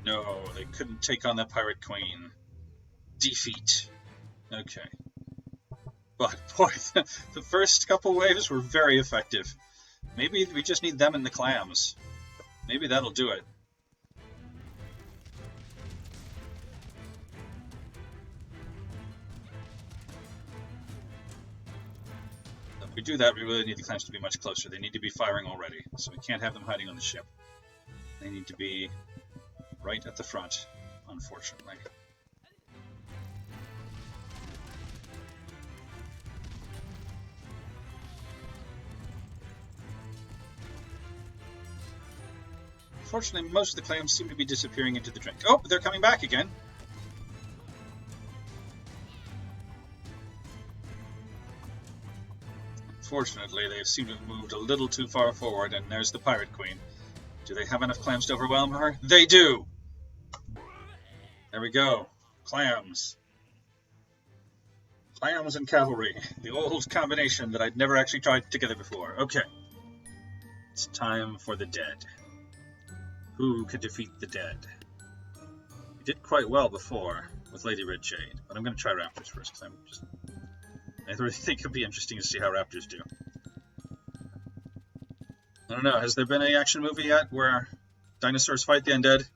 No, they couldn't take on the pirate queen. Defeat. Okay. But boy, the first couple waves were very effective. Maybe we just need them and the clams. Maybe that'll do it. If we do that, we really need the clams to be much closer. They need to be firing already, so we can't have them hiding on the ship. They need to be right at the front, unfortunately. Unfortunately, most of the clams seem to be disappearing into the drink. Oh, they're coming back again. Unfortunately, they seem to have moved a little too far forward, and there's the pirate queen. Do they have enough clams to overwhelm her? They do! There we go. Clams. Clams and cavalry. The old combination that I'd never actually tried together before. Okay. It's time for the dead. Who could defeat the dead? We did quite well before with Lady Red Jade, but I'm going to try Raptors first, because I really think it'd be interesting to see how Raptors do. I don't know, has there been any action movie yet where dinosaurs fight the undead?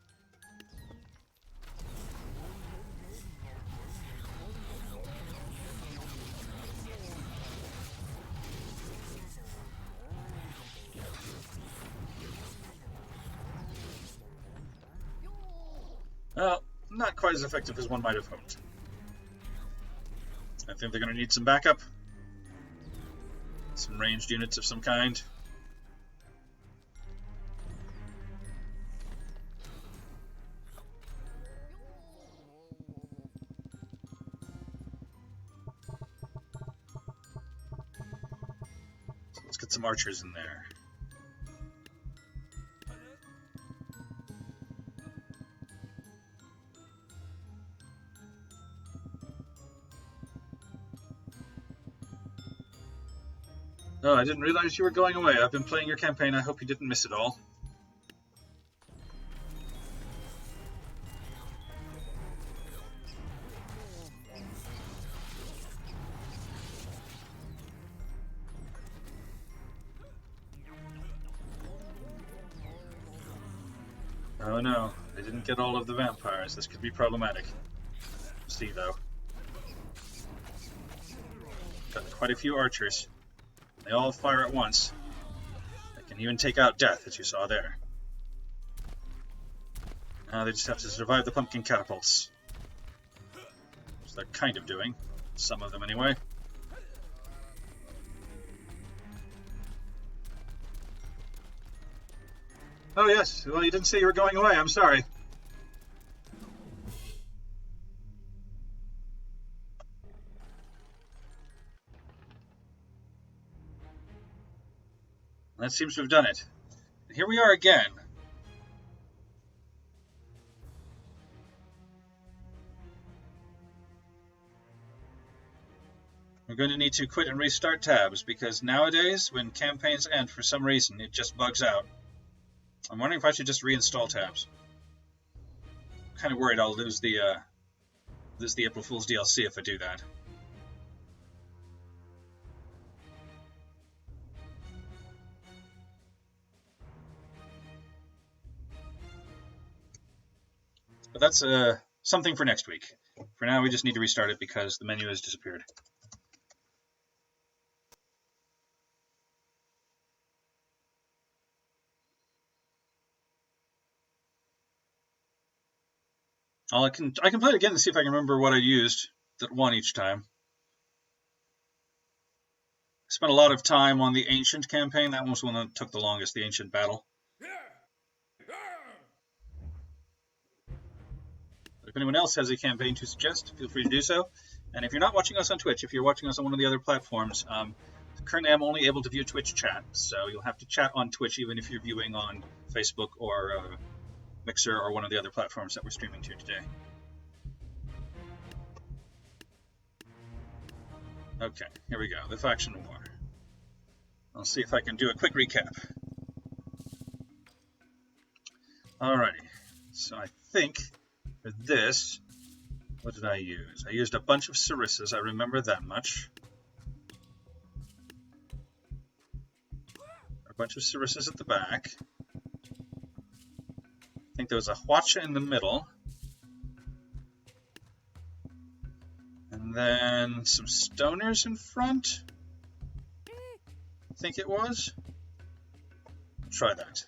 Well, not quite as effective as one might have hoped. I think they're going to need some backup. Some ranged units of some kind. So let's get some archers in there. Oh, I didn't realize you were going away. I've been playing your campaign. I hope you didn't miss it all. Oh no, they didn't get all of the vampires. This could be problematic. We'll see, though. Got quite a few archers. They all fire at once. They can even take out Death, as you saw there. Now they just have to survive the pumpkin catapults. Which they're kind of doing. Some of them, anyway. Oh yes, well you didn't say you were going away, I'm sorry. That seems to have done it. Here we are again. We're going to need to quit and restart tabs, because nowadays, when campaigns end for some reason, it just bugs out. I'm wondering if I should just reinstall tabs. I'm kind of worried I'll lose the April Fool's DLC if I do that. But that's something for next week. For now, we just need to restart it because the menu has disappeared. I can play it again and see if I can remember what I used that won each time. I spent a lot of time on the Ancient campaign. That was one that took the longest, the Ancient battle. If anyone else has a campaign to suggest, feel free to do so. And if you're not watching us on Twitch, if you're watching us on one of the other platforms, currently I'm only able to view Twitch chat, so you'll have to chat on Twitch even if you're viewing on Facebook or Mixer or one of the other platforms that we're streaming to today. Okay, here we go, the faction war. I'll see if I can do a quick recap. Alrighty, so I think for this, what did I use? I used a bunch of Sarissas, I remember that much. A bunch of Sarissas at the back. I think there was a Hwacha in the middle. And then some Stoners in front. I think it was. Try that.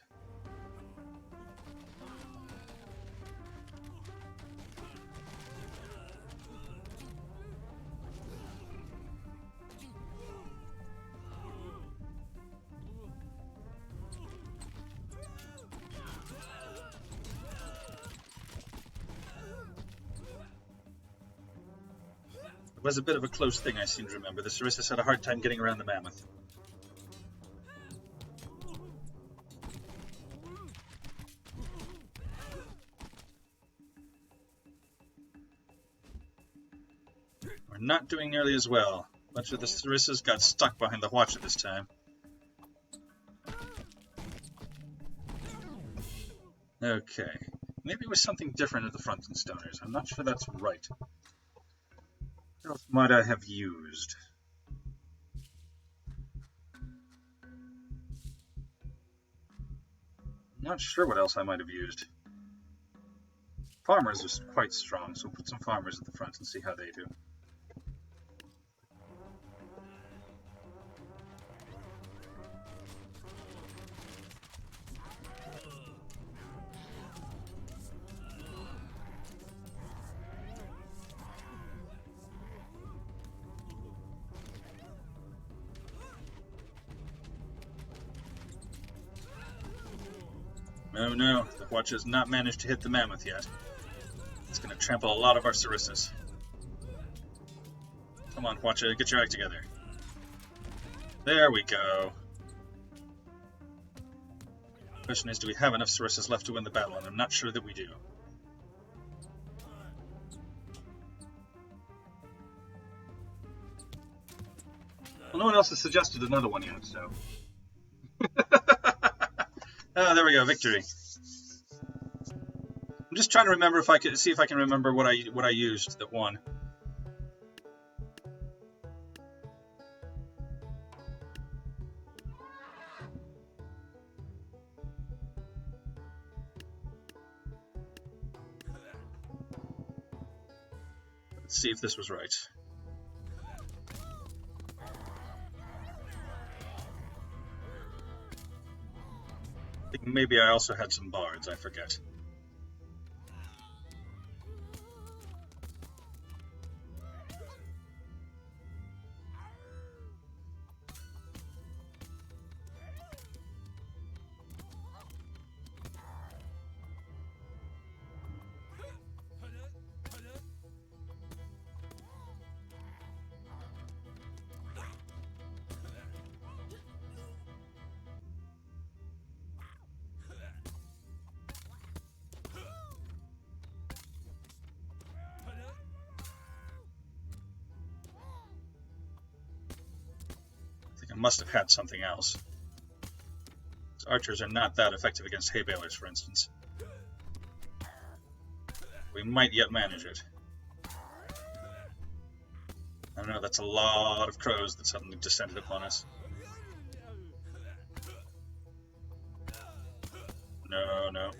It was a bit of a close thing, I seem to remember. The Sarissas had a hard time getting around the Mammoth. We're not doing nearly as well. A bunch of the Sarissas got stuck behind the Hwacha this time. Okay. Maybe it was something different at the front than Stoners. I'm not sure that's right. What else might I have used? I'm not sure what else I might have used. Farmers are quite strong, so we'll put some farmers at the front and see how they do. No, no, the Watch has not managed to hit the Mammoth yet. It's going to trample a lot of our Sarissas. Come on, Watcha, get your act together. There we go. The question is, do we have enough Sarissas left to win the battle? And I'm not sure that we do. Well, no one else has suggested another one yet, so... Oh, there we go, victory. I'm just trying to remember if I could see if I can remember what I used that won. Let's see if this was right. I think maybe I also had some bards, I forget. Must have had something else. Archers are not that effective against hay balers, for instance. We might yet manage it. I don't know, that's a lot of crows that suddenly descended upon us. No, no.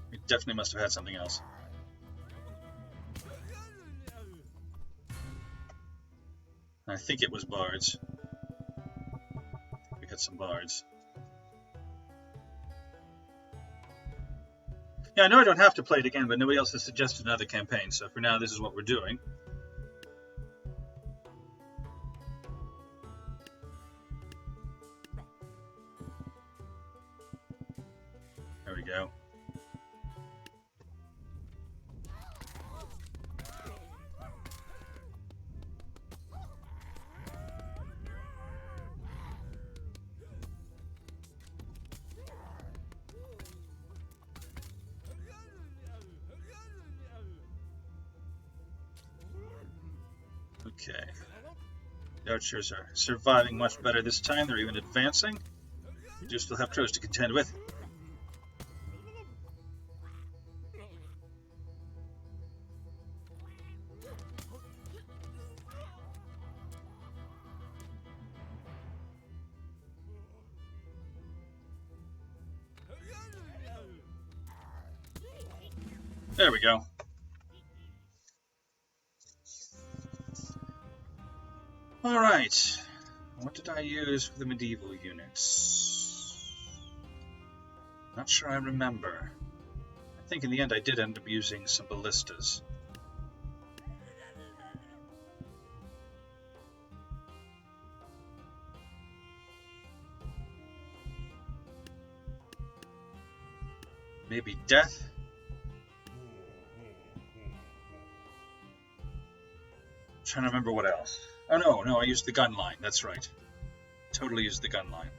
We definitely must have had something else. I think it was bards. We had some bards. Yeah, I know I don't have to play it again, but nobody else has suggested another campaign, so for now this is what we're doing. There we go. Okay. The archers are surviving much better this time. They're even advancing. We do still have crows to contend with. There we go. Alright, what did I use for the medieval units? Not sure I remember. I think in the end I did end up using some ballistas. Maybe death? I'm trying to remember what else. Oh no, I used the gun line, that's right. Totally used the gun line.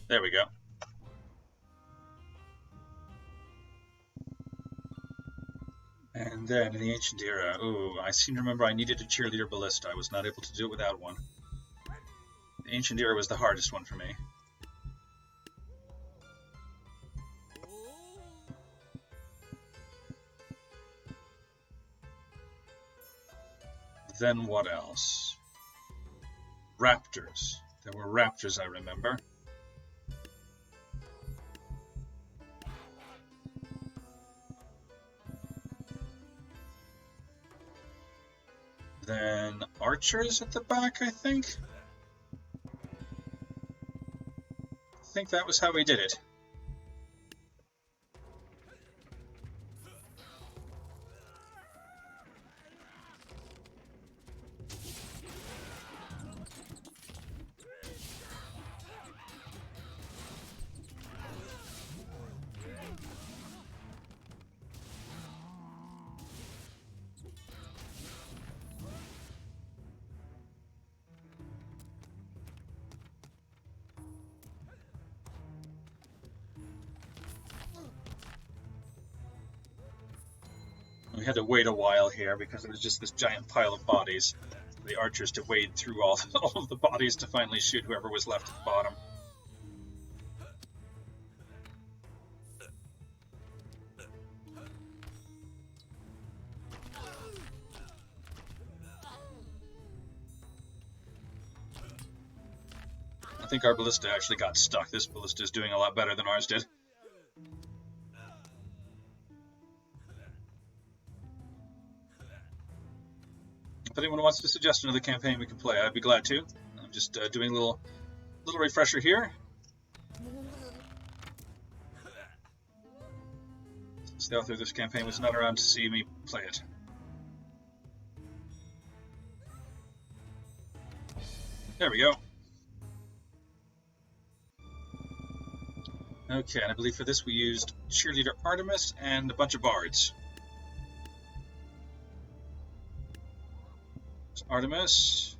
There we go. And then in the Ancient Era, I seem to remember I needed a cheerleader ballista. I was not able to do it without one. The Ancient Era was the hardest one for me. Then what else? Raptors. There were raptors, I remember. Then archers at the back, I think. I think that was how we did it. We had to wait a while here because there was just this giant pile of bodies. The archers to wade through all of the bodies to finally shoot whoever was left at the bottom. I think our ballista actually got stuck. This ballista is doing a lot better than ours did. If anyone wants to suggest another campaign we can play, I'd be glad to. I'm just doing a little refresher here. Since the author of this campaign was not around to see me play it. There we go. Okay, and I believe for this we used Cheerleader Artemis and a bunch of bards. Artemis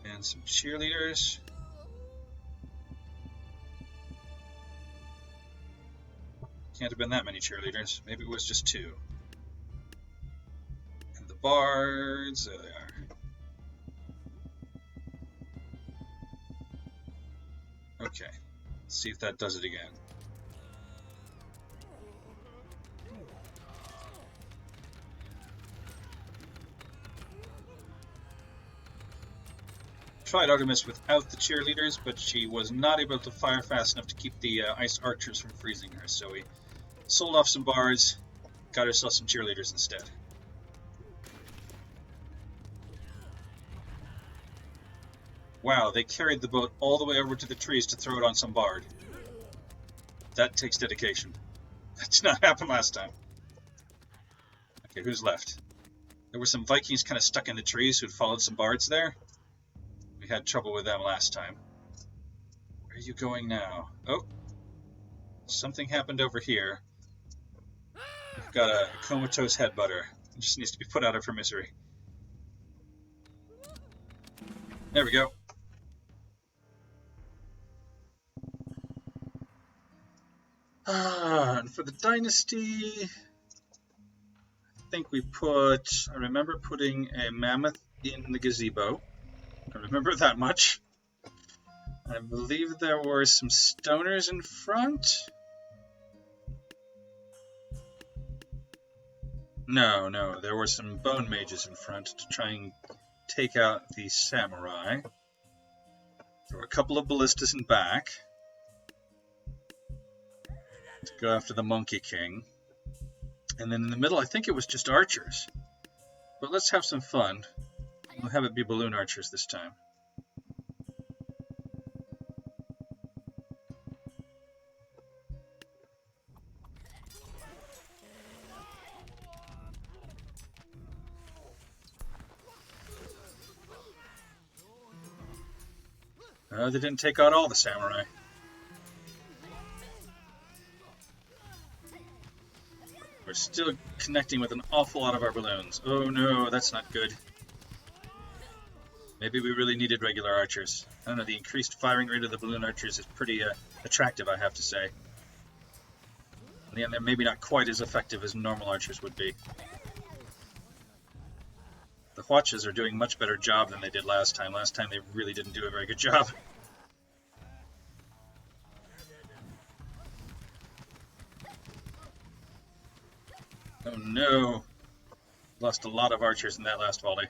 and some cheerleaders. Can't have been that many cheerleaders. Maybe it was just 2. And the bards, there they are. Okay, let's see if that does it again. Tried Artemis without the cheerleaders, but she was not able to fire fast enough to keep the ice archers from freezing her, so we sold off some bards, got ourselves some cheerleaders instead. Wow, they carried the boat all the way over to the trees to throw it on some bard. That takes dedication. That did not happen last time. Okay, who's left? There were some Vikings kind of stuck in the trees who'd followed some bards there. We had trouble with them last time. Where are you going now? Oh, something happened over here. We've got a comatose headbutter. It just needs to be put out of her misery. There we go. And for the dynasty, I think we put... I remember putting a mammoth in the gazebo. I remember that much. I believe there were some stoners in front. No, there were some bone mages in front to try and take out the samurai. There were a couple of ballistas in back to go after the Monkey King. And then in the middle, I think it was just archers. But let's have some fun. We'll have it be balloon archers this time. They didn't take out all the samurai. We're still connecting with an awful lot of our balloons. Oh no, that's not good. Maybe we really needed regular archers. I don't know, the increased firing rate of the balloon archers is pretty attractive, I have to say. And yet they're maybe not quite as effective as normal archers would be. The Hwachas are doing a much better job than they did last time. Last time they really didn't do a very good job. Oh no! Lost a lot of archers in that last volley.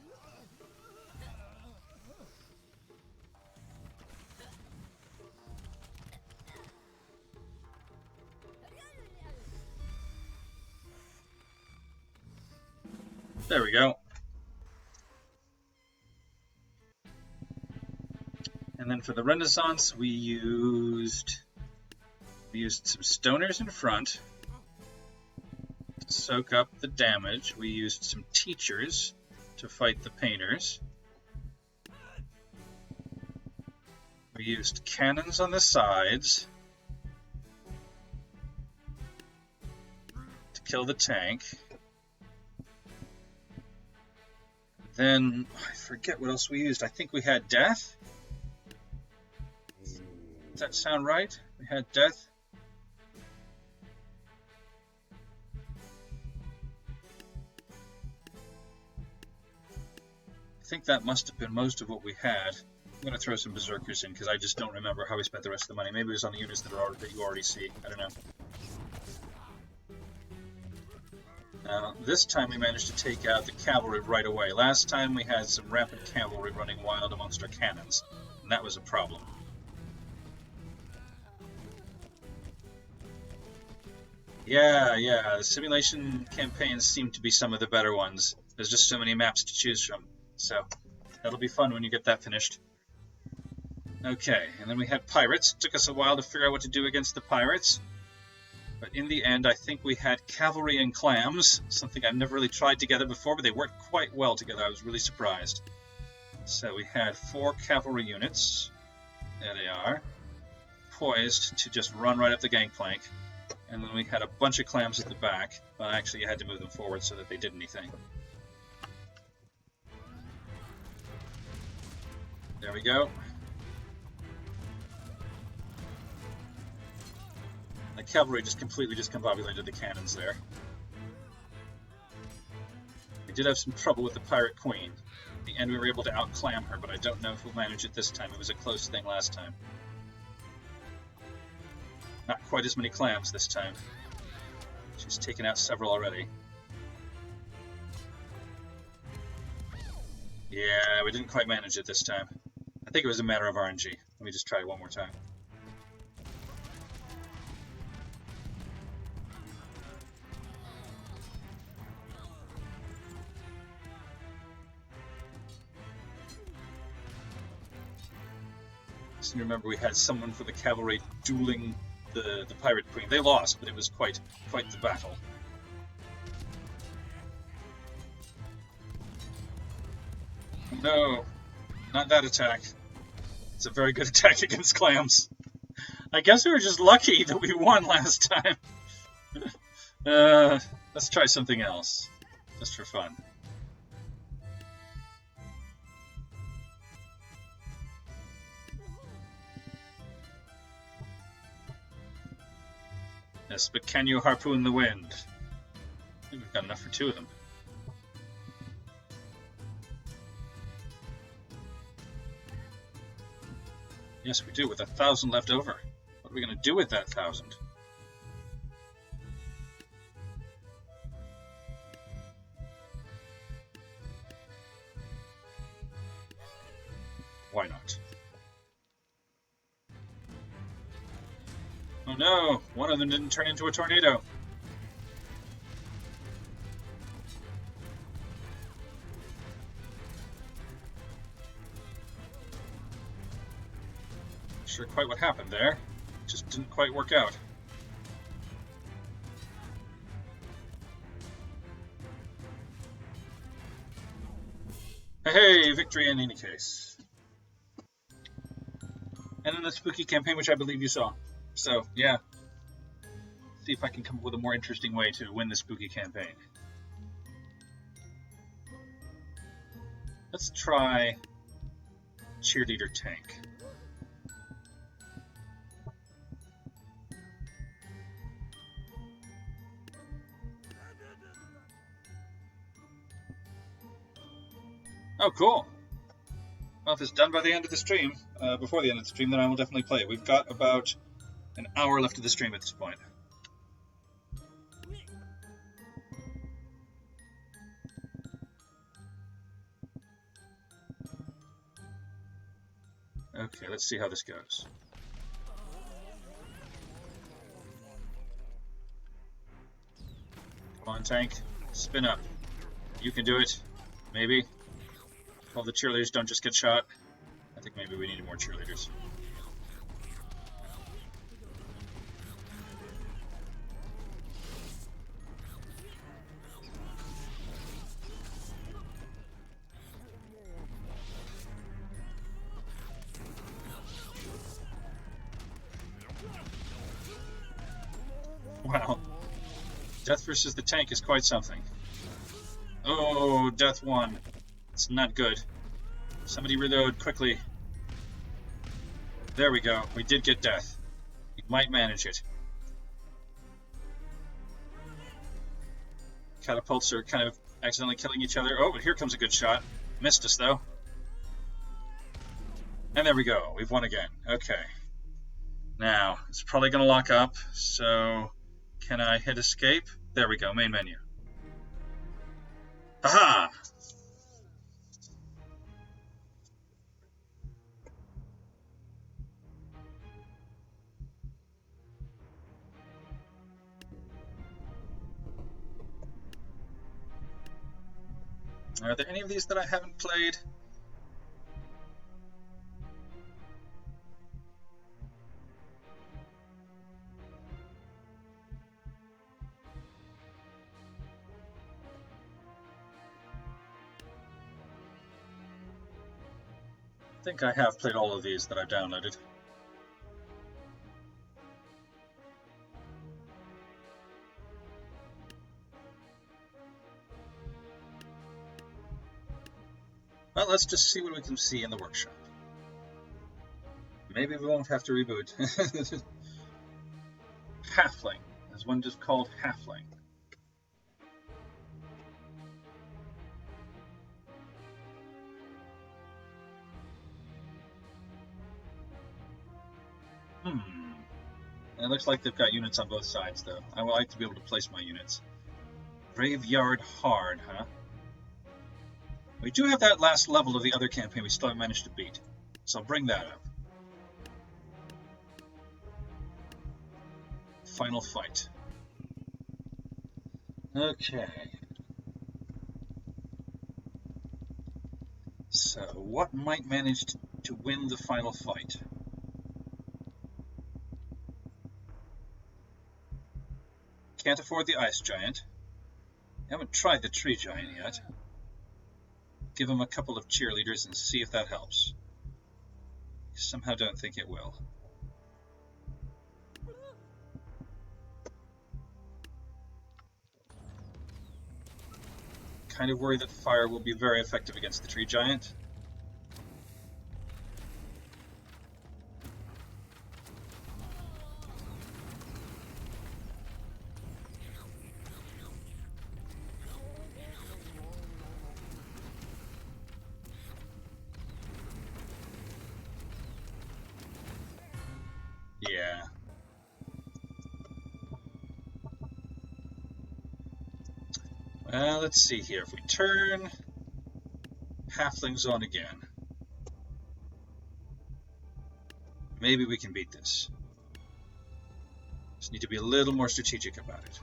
There we go. And then for the Renaissance, we used some stoners in front to soak up the damage. We used some teachers to fight the painters. We used cannons on the sides to kill the tank. Then, I forget what else we used. I think we had death. Does that sound right? We had death. I think that must have been most of what we had. I'm going to throw some berserkers in because I just don't remember how we spent the rest of the money. Maybe it was on the units that you already see. I don't know. This time we managed to take out the cavalry right away. Last time we had some rampant cavalry running wild amongst our cannons, and that was a problem. Yeah, the simulation campaigns seem to be some of the better ones. There's just so many maps to choose from, so that'll be fun when you get that finished. Okay, and then we had pirates. It took us a while to figure out what to do against the pirates. But in the end, I think we had cavalry and clams, something I've never really tried together before, but they worked quite well together. I was really surprised. So we had 4 cavalry units. There they are. Poised to just run right up the gangplank. And then we had a bunch of clams at the back. Well, actually, you had to move them forward so that they did anything. There we go. The cavalry just completely discombobulated the cannons there. We did have some trouble with the Pirate Queen. In the end, we were able to outclam her, but I don't know if we'll manage it this time. It was a close thing last time. Not quite as many clams this time. She's taken out several already. Yeah, we didn't quite manage it this time. I think it was a matter of RNG. Let me just try it one more time. Just remember we had someone for the cavalry dueling the Pirate Queen. They lost, but it was quite the battle. No, not that attack. It's a very good attack against clams. I guess we were just lucky that we won last time. Let's try something else, just for fun. Yes, but can you harpoon the wind? I think we've got enough for 2 of them. Yes, we do, with 1,000 left over. What are we going to do with that 1,000? Why not? Oh no! One of them didn't turn into a tornado. Not sure quite what happened there. It just didn't quite work out. Hey, victory in any case. And then the spooky campaign, which I believe you saw. So, yeah. See if I can come up with a more interesting way to win the spooky campaign. Let's try cheerleader tank. Oh, cool. Well, if it's done by the end of the stream, before the end of the stream, then I will definitely play it. We've got about an hour left of the stream at this point. Okay, let's see how this goes. Come on, tank. Spin up. You can do it. Maybe. All the cheerleaders don't just get shot. I think maybe we need more cheerleaders. Wow. Death versus the tank is quite something. Oh, Death won. It's not good. Somebody reload quickly. There we go. We did get Death. We might manage it. Catapults are kind of accidentally killing each other. Oh, but here comes a good shot. Missed us, though. And there we go. We've won again. Okay. Now, it's probably going to lock up, so can I hit escape? There we go, main menu. Aha! Are there any of these that I haven't played? I think I have played all of these that I've downloaded. Well, let's just see what we can see in the workshop. Maybe we won't have to reboot. Halfling. There's one just called Halfling. It looks like they've got units on both sides, though. I would like to be able to place my units. Graveyard Hard, huh? We do have that last level of the other campaign we still haven't managed to beat, so I'll bring that up. Final fight. Okay. So, what might manage to win the final fight? Can't afford the Ice Giant. Haven't tried the Tree Giant yet. Give him a couple of cheerleaders and see if that helps. Somehow don't think it will. Kind of worry that fire will be very effective against the Tree Giant. Yeah. Well, let's see here. If we turn Halflings on again, maybe we can beat this. Just need to be a little more strategic about it.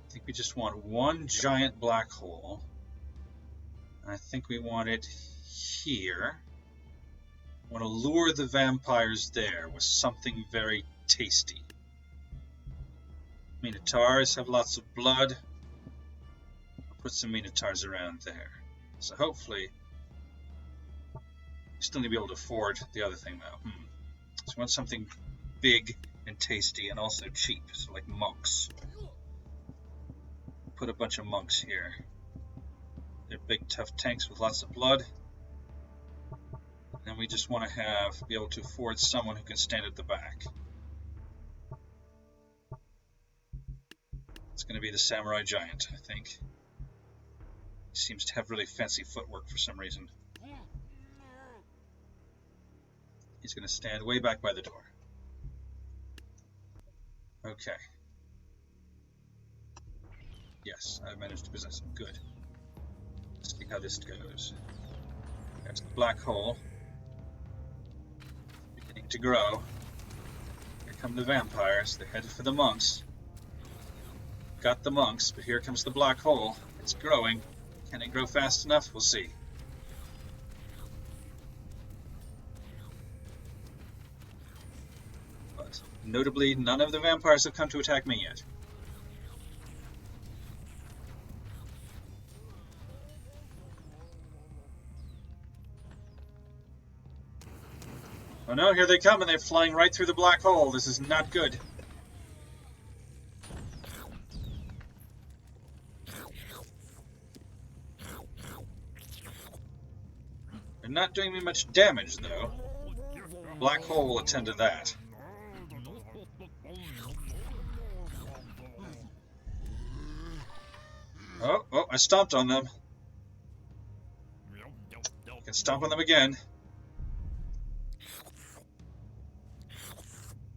I think we just want one giant black hole. I think we want it here. I want to lure the vampires there with something very tasty. Minotaurs have lots of blood. I'll put some Minotaurs around there. So hopefully, we still need to be able to afford the other thing though. So I want something big and tasty and also cheap, so like monks. Put a bunch of monks here. They're big tough tanks with lots of blood. And we just want to be able to afford someone who can stand at the back. It's going to be the Samurai Giant, I think. He seems to have really fancy footwork for some reason. He's going to stand way back by the door. Okay. Yes, I managed to possess him. Good. Let's see how this goes. There's the black hole. Beginning to grow. Here come the vampires. They're headed for the monks. got the monks, but here comes the black hole. It's growing. Can it grow fast enough? We'll see. But notably, none of the vampires have come to attack me yet. Oh no, here they come, and they're flying right through the black hole. This is not good. They're not doing me much damage, though. Black hole will attend to that. Oh, I stomped on them. I can stomp on them again.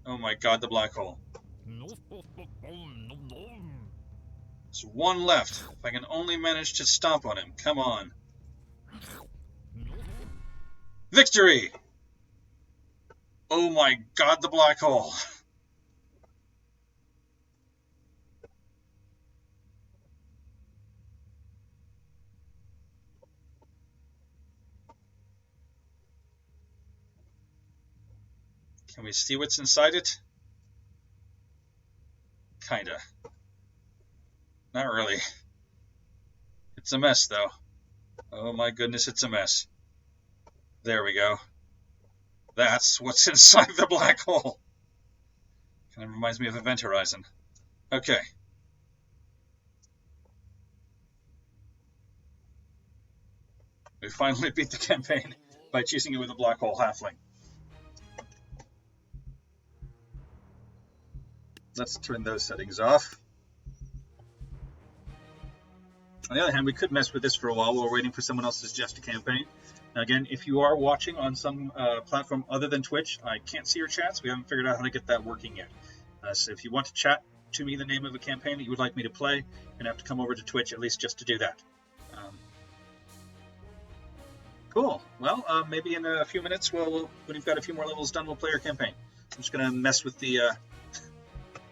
Oh my god, the black hole. There's one left. If I can only manage to stomp on him. Come on. Victory! Oh my god, the black hole. Can we see what's inside it? Kinda. Not really. It's a mess, though. Oh my goodness, it's a mess. There we go. That's what's inside the black hole. Kind of reminds me of Event Horizon. Okay. We finally beat the campaign by choosing it with a black hole halfling. Let's turn those settings off. On the other hand, we could mess with this for a while while we're waiting for someone else to suggest a campaign. Now again, if you are watching on some platform other than Twitch, I can't see your chats. We haven't figured out how to get that working yet. So if you want to chat to me the name of a campaign that you would like me to play, you're going to have to come over to Twitch at least just to do that. Cool. Well, maybe in a few minutes, when we've got a few more levels done, we'll play our campaign. I'm just going to mess with the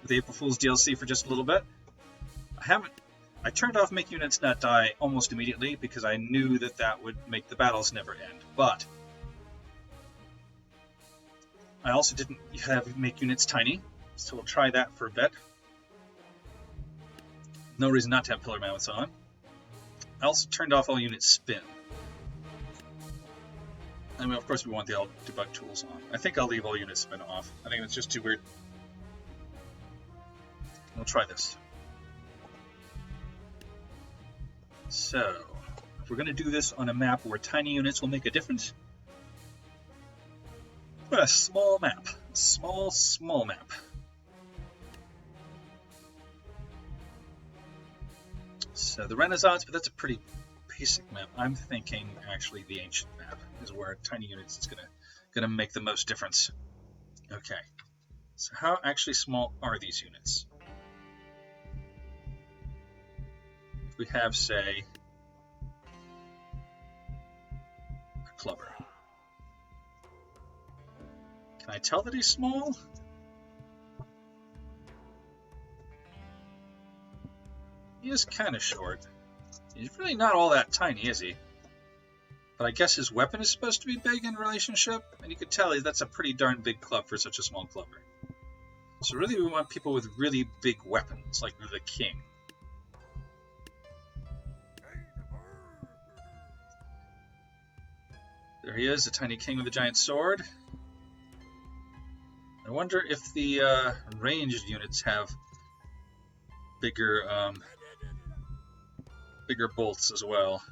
April Fool's DLC for just a little bit. I turned off Make Units Not Die almost immediately because I knew that would make the battles never end. But I also didn't have Make Units Tiny, so we'll try that for a bit. No reason not to have Pillar Mammoths on. I also turned off all units spin. I mean, of course, we want the debug tools on. I think I'll leave all units spin off. I think it's just too weird. We'll try this. So, if we're going to do this on a map where tiny units will make a difference, a small map. Small map. So the Renaissance, but that's a pretty basic map. I'm thinking actually the ancient map is where tiny units is gonna make the most difference. Okay. So how actually small are these units? If we have, say, a clubber. Can I tell that he's small? He is kind of short. He's really not all that tiny, is he? But I guess his weapon is supposed to be big in relationship, and you could tell that's a pretty darn big club for such a small clubber. So really we want people with really big weapons, like the king. There he is, a tiny king with a giant sword. I wonder if the ranged units have bigger bolts as well.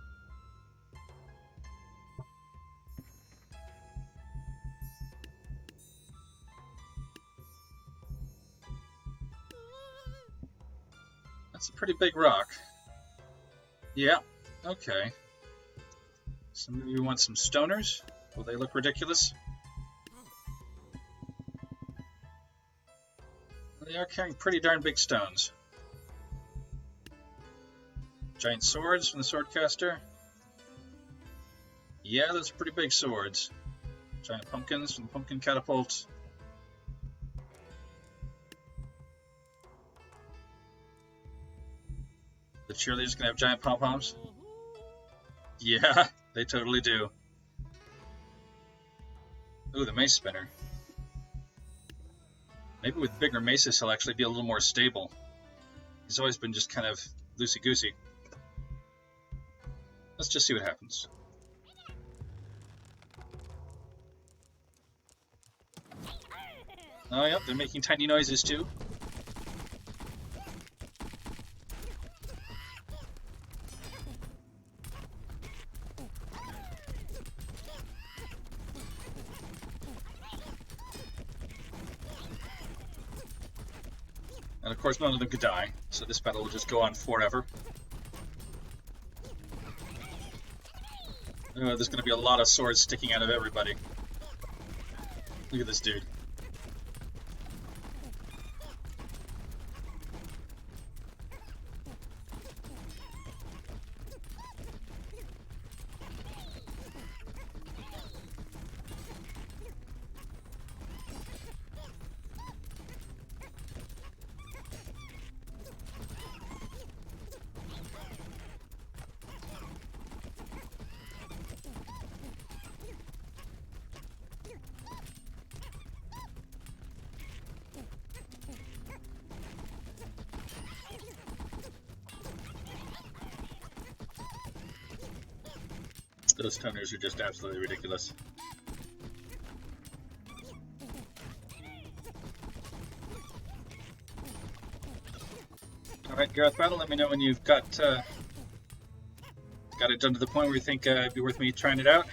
That's a pretty big rock. Yeah, okay. Some of you want some stoners? Will they look ridiculous? They are carrying pretty darn big stones. Giant swords from the swordcaster. Yeah, those are pretty big swords. Giant pumpkins from the pumpkin catapult. The cheerleaders gonna have giant pom-poms? Yeah, they totally do. Ooh, the mace spinner. Maybe with bigger maces he'll actually be a little more stable. He's always been just kind of loosey-goosey. Let's just see what happens. Oh, yep, they're making tiny noises too. And of course none of them could die, so this battle will just go on forever. There's going to be a lot of swords sticking out of everybody. Look at this dude. Those toners are just absolutely ridiculous. Alright, Gareth Battle, let me know when you've got it done to the point where you think it'd be worth me trying it out.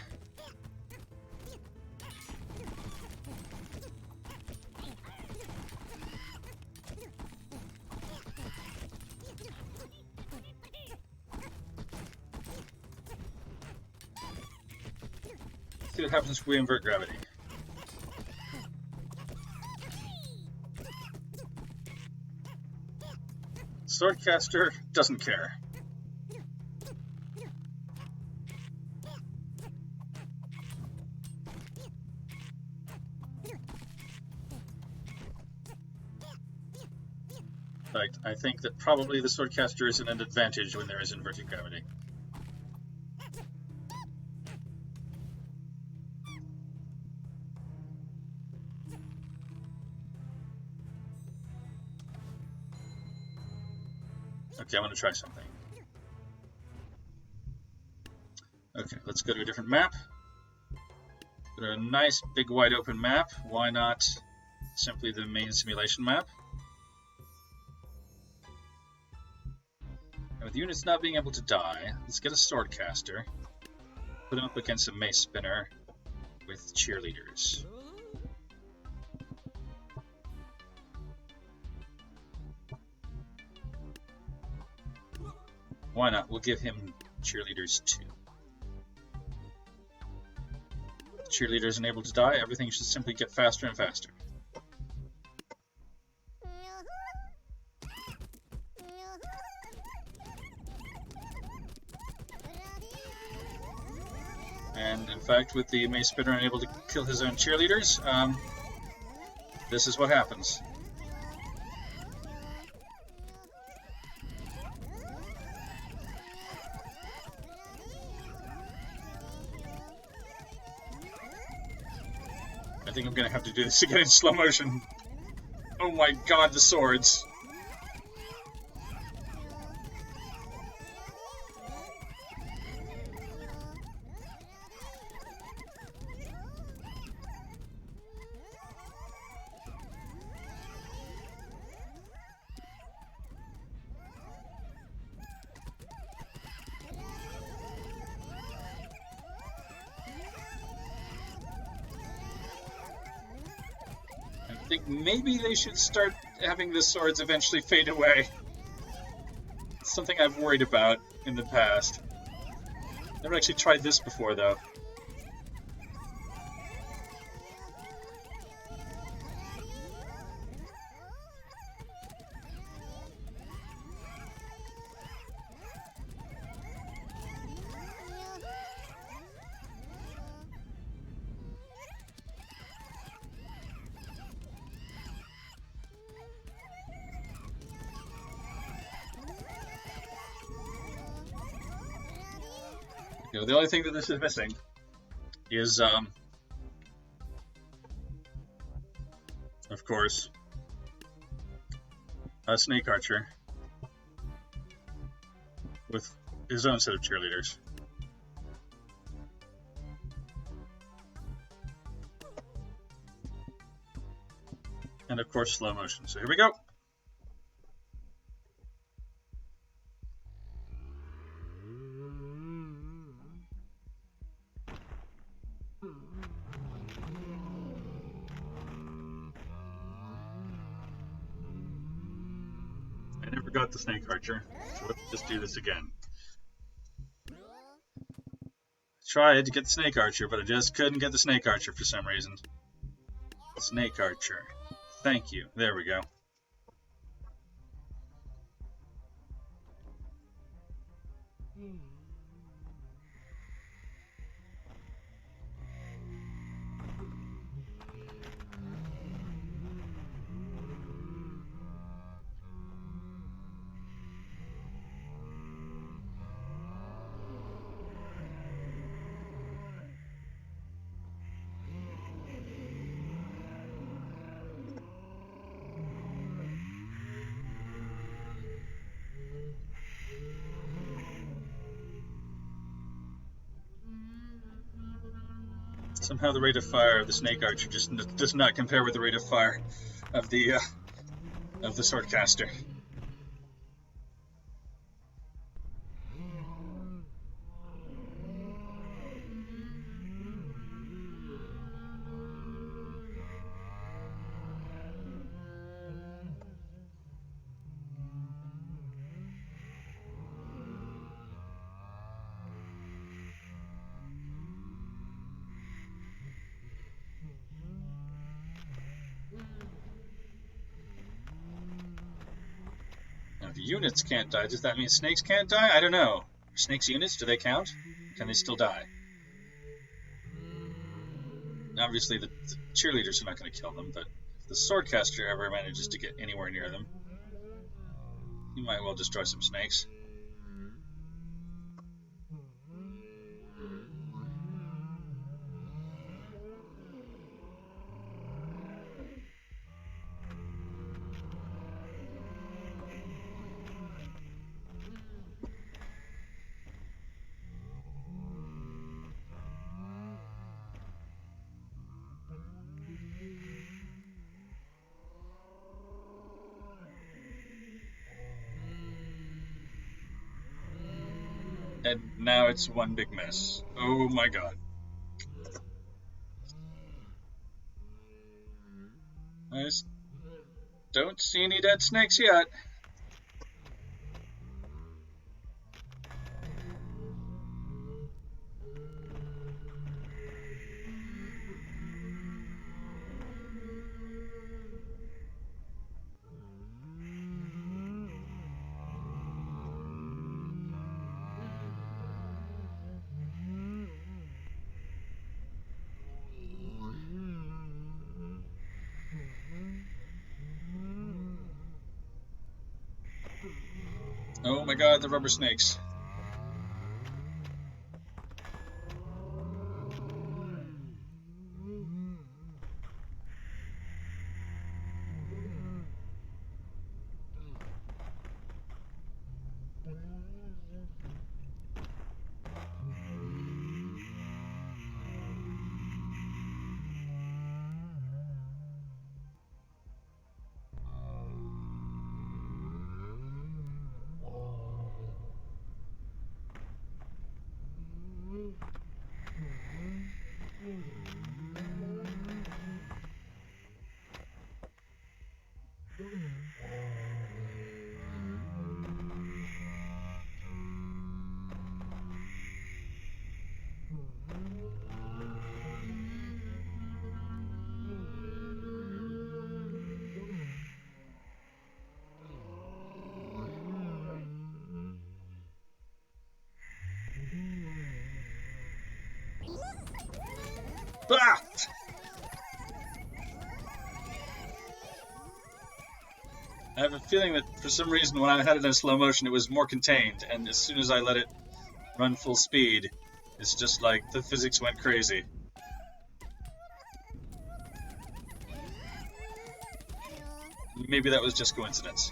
See what happens if we invert gravity. Swordcaster doesn't care. In fact, I think that probably the Swordcaster is at an advantage when there is inverted gravity. Okay, I'm going to try something. Okay, let's go to a different map. Go to a nice, big, wide open map. Why not simply the main simulation map? And with units not being able to die, let's get a Swordcaster. Put him up against a Mace Spinner with cheerleaders. Why not? We'll give him cheerleaders too. If the cheerleader isn't able to die, everything should simply get faster and faster. And in fact, with the Mace Spinner unable to kill his own cheerleaders, this is what happens. I think I'm gonna have to do this again in slow motion. Oh my god, the swords! I think maybe they should start having the swords eventually fade away. It's something I've worried about in the past. Never actually tried this before, though. You know, the only thing that this is missing is, of course, a Snake Archer with his own set of cheerleaders. And of course, slow motion. So here we go. I never got the Snake Archer, so let's just do this again. Tried to get the Snake Archer, but I just couldn't get the Snake Archer for some reason. Snake Archer. Thank you. There we go. Somehow the rate of fire of the Snake Archer just does not compare with the rate of fire of the Swordcaster. Now, the units can't die. Does that mean snakes can't die? I don't know. Snakes' units, do they count? Can they still die? Obviously, the cheerleaders are not going to kill them, but if the Swordcaster ever manages to get anywhere near them, he might well destroy some snakes. And now it's one big mess. Oh my god. I just don't see any dead snakes yet. Oh my god, the rubber snakes. Ah! I have a feeling that for some reason when I had it in slow motion it was more contained, and as soon as I let it run full speed, It's just like the physics went crazy. Maybe that was just coincidence.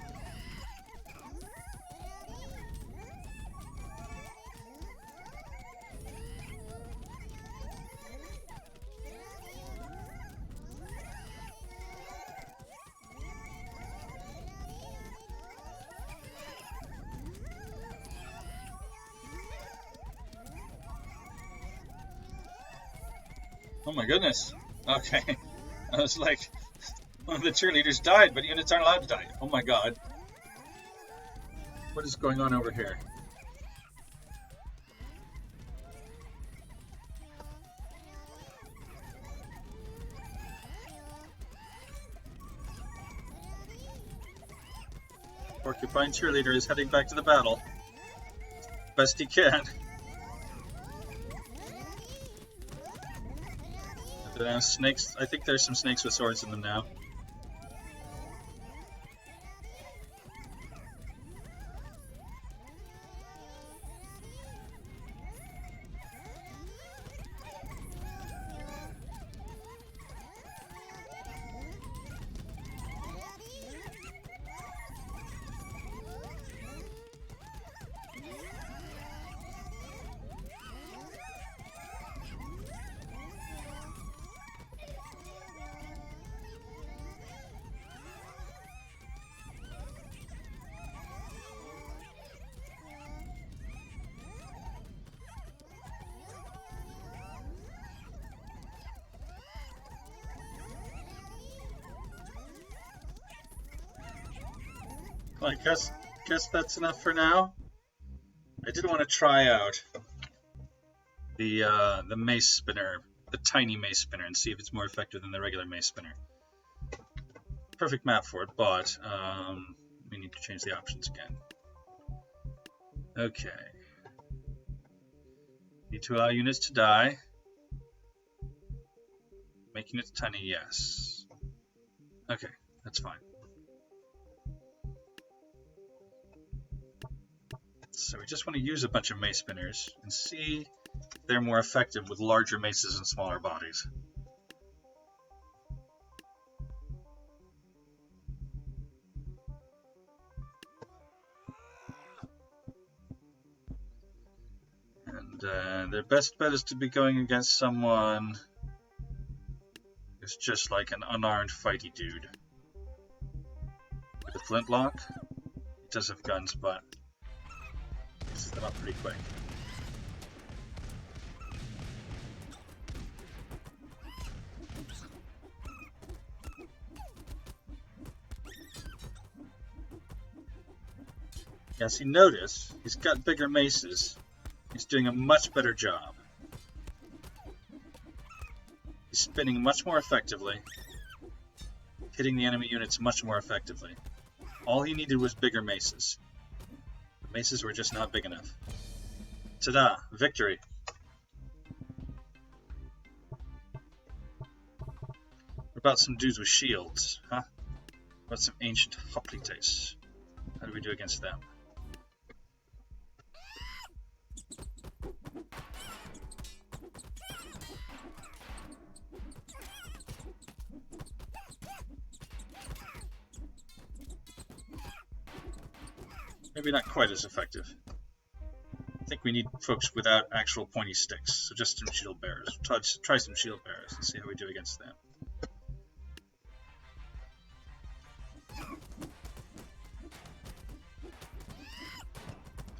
Oh my goodness. Okay. I was like, one of the cheerleaders died, but units aren't allowed to die. Oh my god. What is going on over here? Porcupine cheerleader is heading back to the battle. Best he can. Snakes. I think there's some snakes with swords in them now. I guess that's enough for now. I did want to try out the mace spinner, the tiny mace spinner, and see if it's more effective than the regular mace spinner. Perfect map for it, but we need to change the options again. Okay. Need to allow units to die. Making it tiny, yes. Okay, that's fine. So we just want to use a bunch of mace spinners and see if they're more effective with larger maces and smaller bodies. And their best bet is to be going against someone who's just like an unarmed fighty dude. With a flintlock, he does have guns, but picks them up pretty quick. Yes, you notice he's got bigger maces. He's doing a much better job. He's spinning much more effectively, hitting the enemy units much more effectively. All he needed was bigger maces. The maces were just not big enough. Ta-da! Victory! What about some dudes with shields, huh? What about some ancient hoplites? How do we do against them? Maybe not quite as effective. I think we need folks without actual pointy sticks, so just some shield bearers. Try some shield bearers and see how we do against them.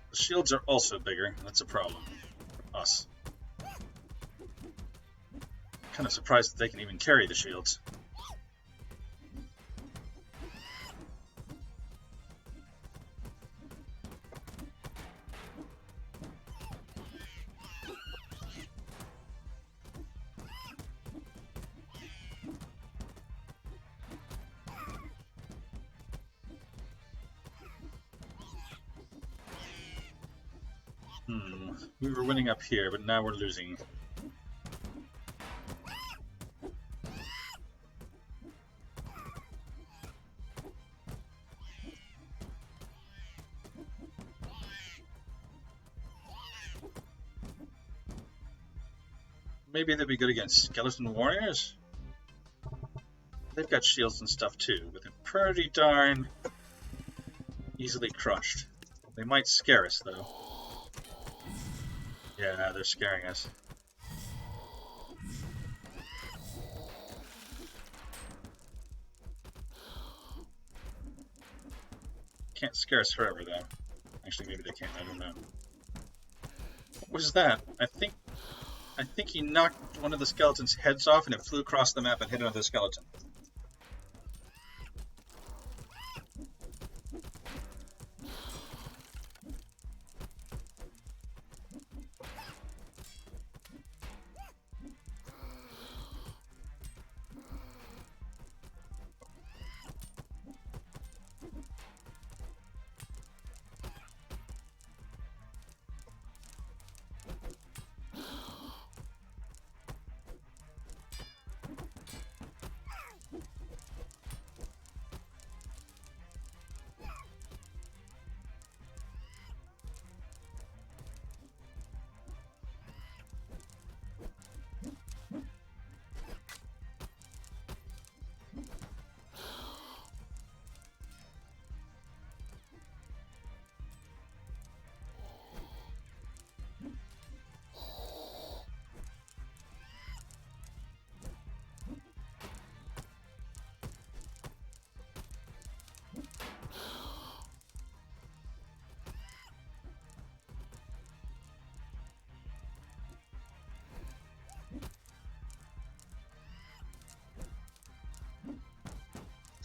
The shields are also bigger, and that's a problem for us. Kind of surprised that they can even carry the shields. We were winning up here, but now we're losing. maybe they'd be good against skeleton warriors? They've got shields and stuff too, but they're pretty darn easily crushed. They might scare us though. Yeah, they're scaring us. Can't scare us forever though. Actually, maybe they can, I don't know. What was that? I think he knocked one of the skeleton's heads off and it flew across the map and hit another skeleton.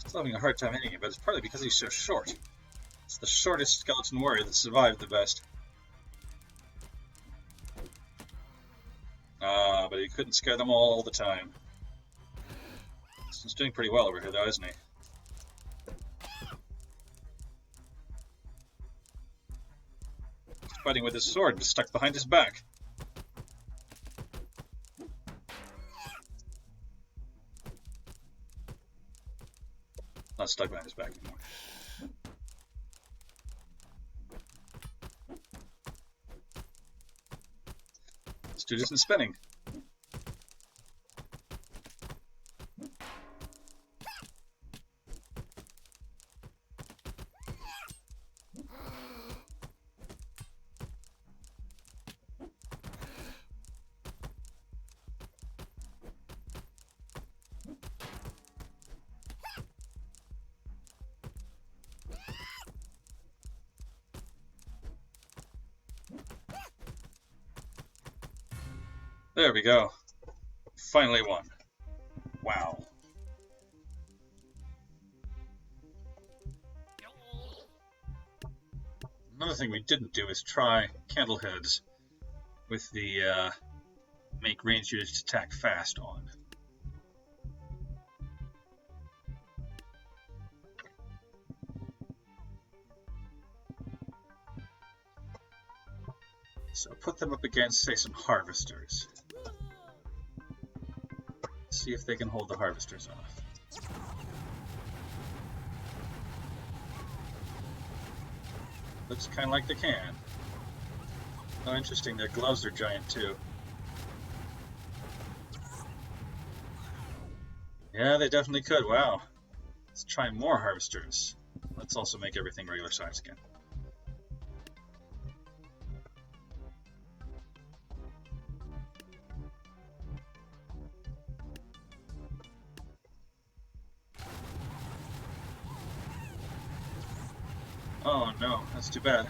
Still having a hard time hitting him, but it's partly because he's so short. It's the shortest skeleton warrior that survived the best. But he couldn't scare them all the time. He's doing pretty well over here though, isn't he? He's fighting with his sword, just stuck behind his back. Not stuck behind his back anymore. This dude isn't spinning. There we go. Finally won. Wow. Another thing we didn't do is try Candleheads with the make ranged units attack fast on. So put them up against, say, some harvesters. See if they can hold the harvesters off. Looks kind of like they can. Oh, interesting, their gloves are giant too. Yeah, they definitely could, wow. Let's try more harvesters. Let's also make everything regular size again. Oh no, that's too bad.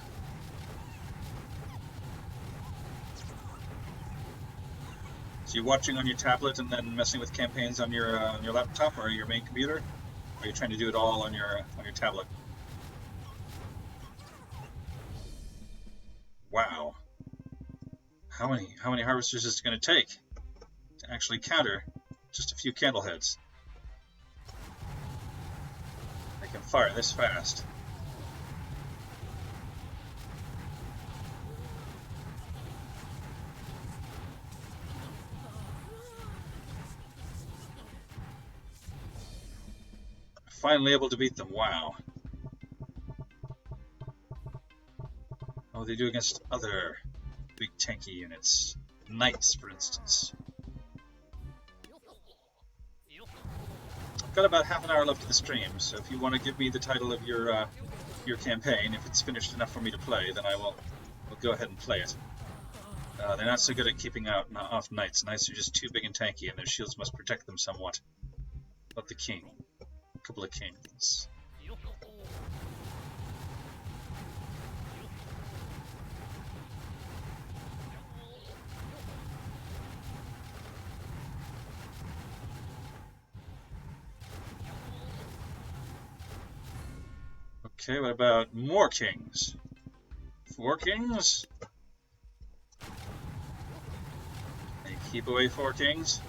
So you're watching on your tablet and then messing with campaigns on your laptop or your main computer? Or are you trying to do it all on your tablet? Wow. How many harvesters is it going to take to actually counter just a few Candleheads? They can fire this fast. Finally able to beat them, wow. Oh, they do against other big tanky units. Knights, for instance. got about half an hour left of the stream, so if you want to give me the title of your campaign, if it's finished enough for me to play, then we'll go ahead and play it. They're not so good at keeping off knights. Knights are just too big and tanky, and their shields must protect them somewhat. But the king. A couple of kings. Okay, what about more kings? 4 kings? And keep away 4 kings?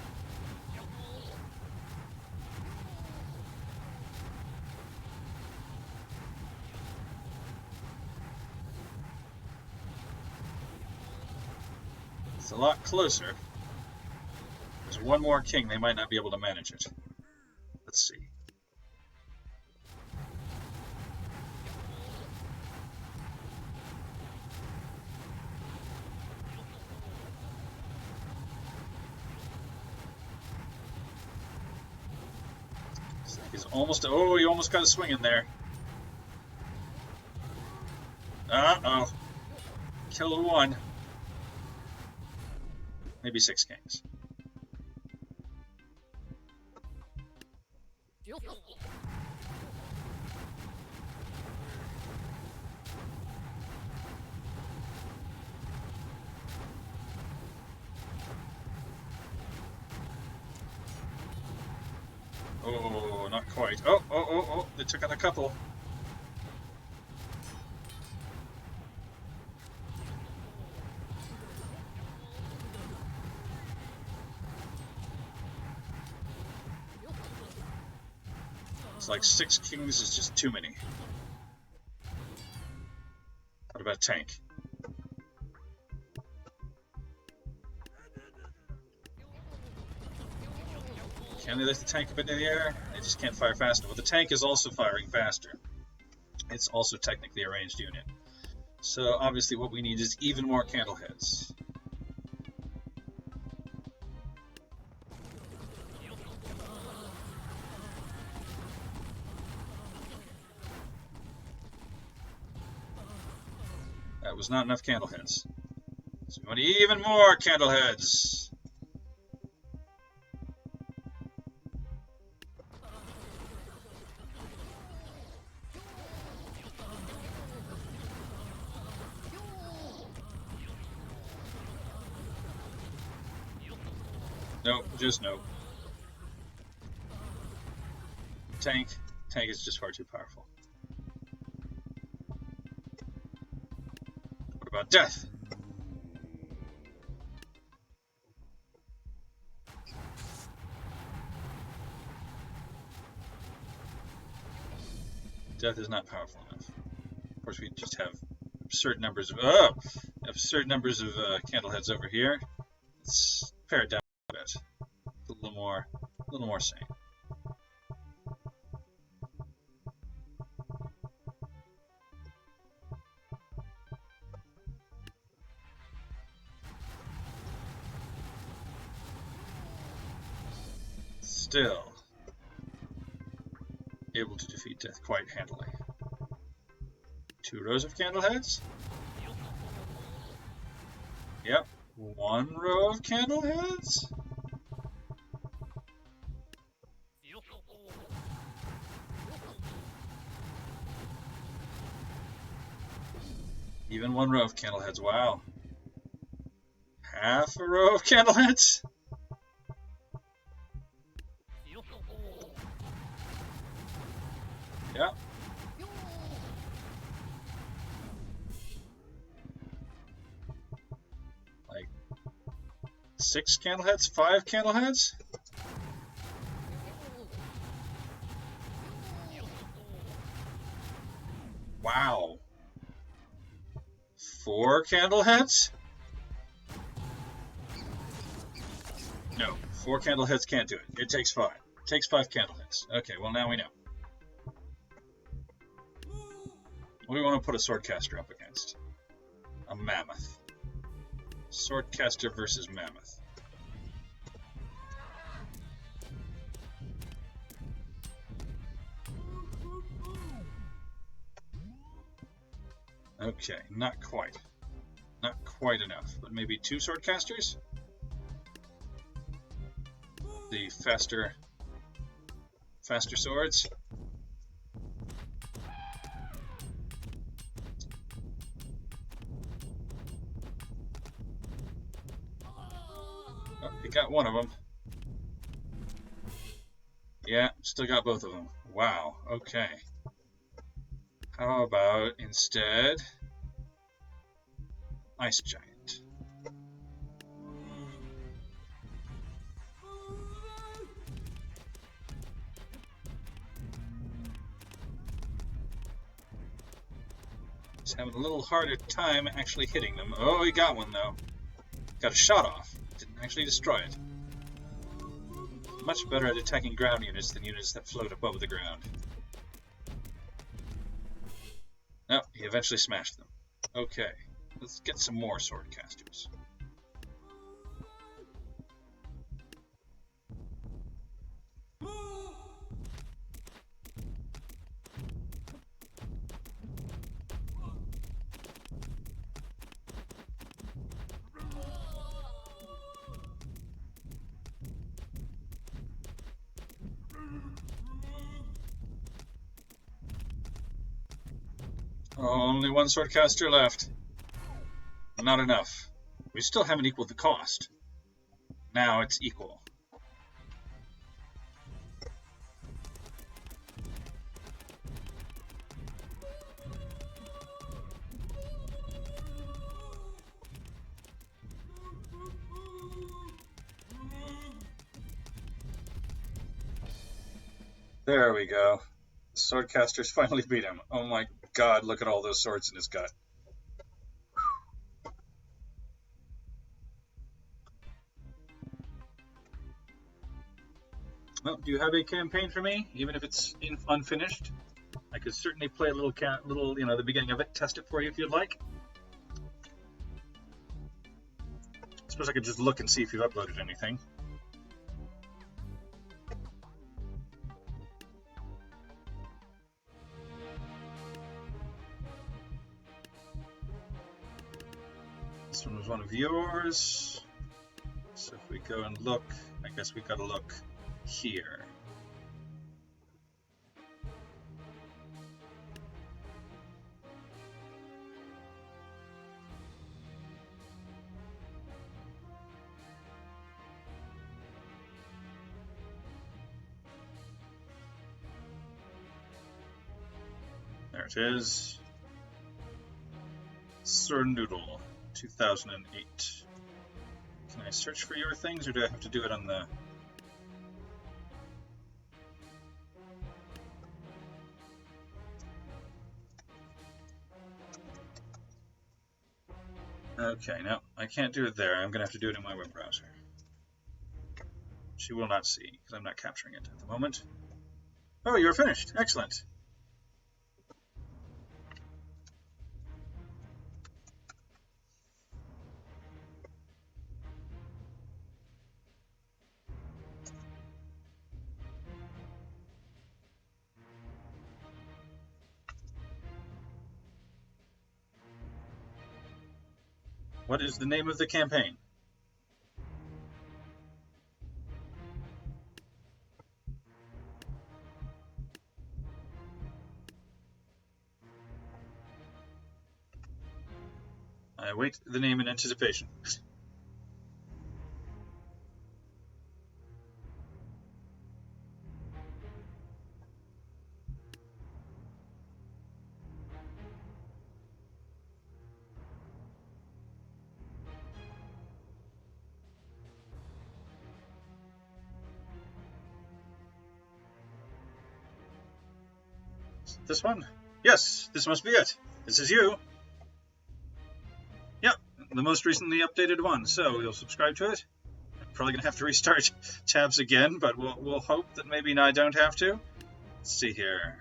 It's a lot closer. There's 1 more king, they might not be able to manage it. Let's see. He's almost, oh, he almost got a swing in there. Uh-oh. Killed 1. Maybe 6 kings. Oh, not quite. Oh, they took out a couple. It's like 6 kings is just too many. What about tank? Can they lift the tank up into the air? They just can't fire fast enough. Well, the tank is also firing faster. It's also technically a ranged unit. So obviously what we need is even more candleheads. That was not enough candleheads. So we want even more candleheads. Nope, just nope. Tank is just far too powerful. What about death? Death is not powerful enough. Of course, we just have absurd numbers of candleheads over here. Let's pare it down a bit. A little more sane. Still able to defeat death quite handily. 2 rows of candleheads. Yep, 1 row of candleheads. Even 1 row of candleheads, wow. Half a row of candleheads? Yeah. Like 6 candleheads, 5 candleheads? Wow. 4 candleheads? No, 4 candleheads can't do it. It takes 5. It takes 5 candleheads. Okay, well now we know. What do we want to put a swordcaster up against? A mammoth. Swordcaster versus mammoth. Okay, not quite. Not quite enough, but maybe 2 swordcasters? The faster swords? Oh, you got one of them. Yeah, still got both of them. Wow, okay. How about instead Ice Giant? Just having a little harder time actually hitting them. Oh, he got one though. Got a shot off. Didn't actually destroy it. Much better at attacking ground units than units that float above the ground. No, he eventually smashed them. Okay, let's get some more swordcasters. Only one swordcaster left. Not enough. We still haven't equaled the cost. Now it's equal. There we go. The swordcasters finally beat him. Oh my god, look at all those swords in his gut. Well, do you have a campaign for me, even if it's unfinished? I could certainly play a little, the beginning of it, test it for you if you'd like. I suppose I could just look and see if you've uploaded anything. This one was one of yours. So if we go and look, I guess we've got to look here. There it is. Sir Noodle, 2008. Can I search for your things, or do I have to do it on the... Okay, no, I can't do it there. I'm going to have to do it in my web browser. She will not see, because I'm not capturing it at the moment. Oh, you're finished. Excellent. What is the name of the campaign? I await the name in anticipation. This one? Yes, this must be it. This is you. Yep, the most recently updated one. So you'll subscribe to it. I'm probably gonna have to restart tabs again, but we'll hope that maybe I don't have to. Let's see here.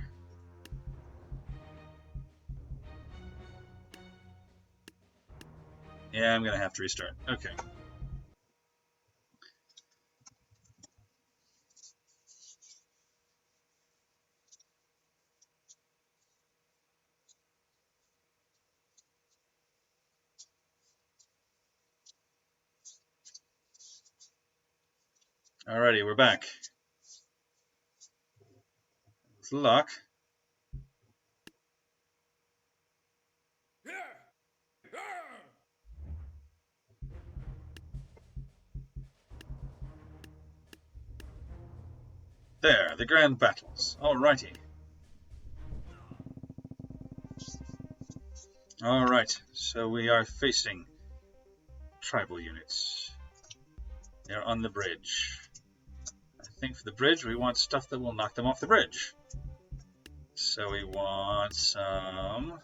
Yeah, I'm gonna have to restart. Okay. Alrighty, we're back. With luck. There, the grand battles. Alrighty. Alright, so we are facing tribal units. They're on the bridge. I think for the bridge we want stuff that will knock them off the bridge. So we want some...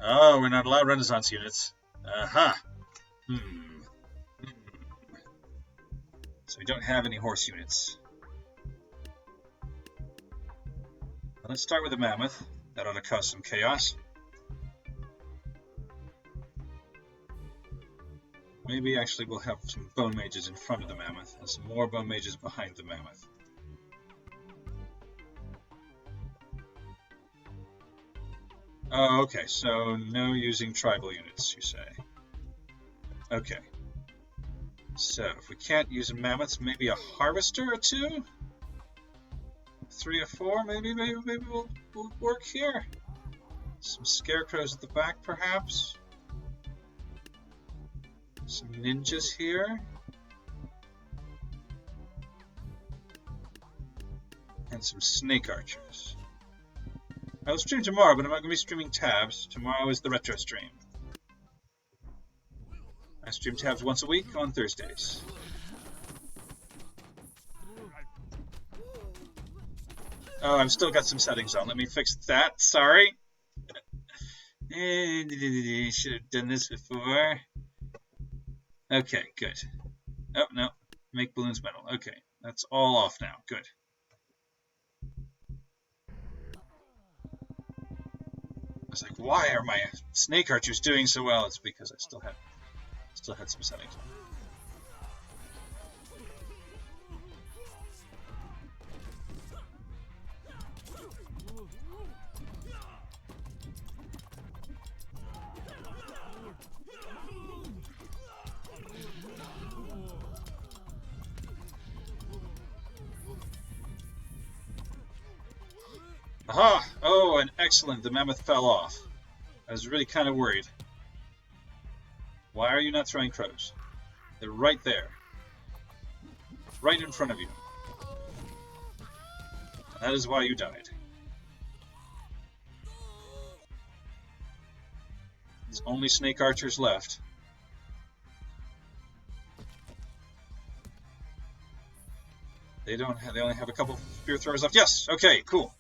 Oh, we're not allowed Renaissance units. Aha! So we don't have any horse units. Let's start with the mammoth. That ought to cause some chaos. Maybe actually we'll have some bone mages in front of the mammoth and some more bone mages behind the mammoth. Oh, okay, so no using tribal units, you say. Okay. So, if we can't use mammoths, maybe a harvester or two? 3 or 4, maybe we'll work here. Some scarecrows at the back, perhaps. Some ninjas here. And some snake archers. I will stream tomorrow, but I'm not going to be streaming tabs. Tomorrow is the retro stream. I stream tabs once a week on Thursdays. Oh, I've still got some settings on. Let me fix that. Sorry. Should have done this before. Okay, good. Oh, no. Make balloons metal. Okay, that's all off now. Good. I was like, why are my snake archers doing so well? It's because I still had some settings on. Aha! Oh, and excellent. The mammoth fell off. I was really kind of worried. Why are you not throwing crows? They're right there. Right in front of you. That is why you died. There's only snake archers left. They only have a couple spear throwers left. Yes! Okay, cool.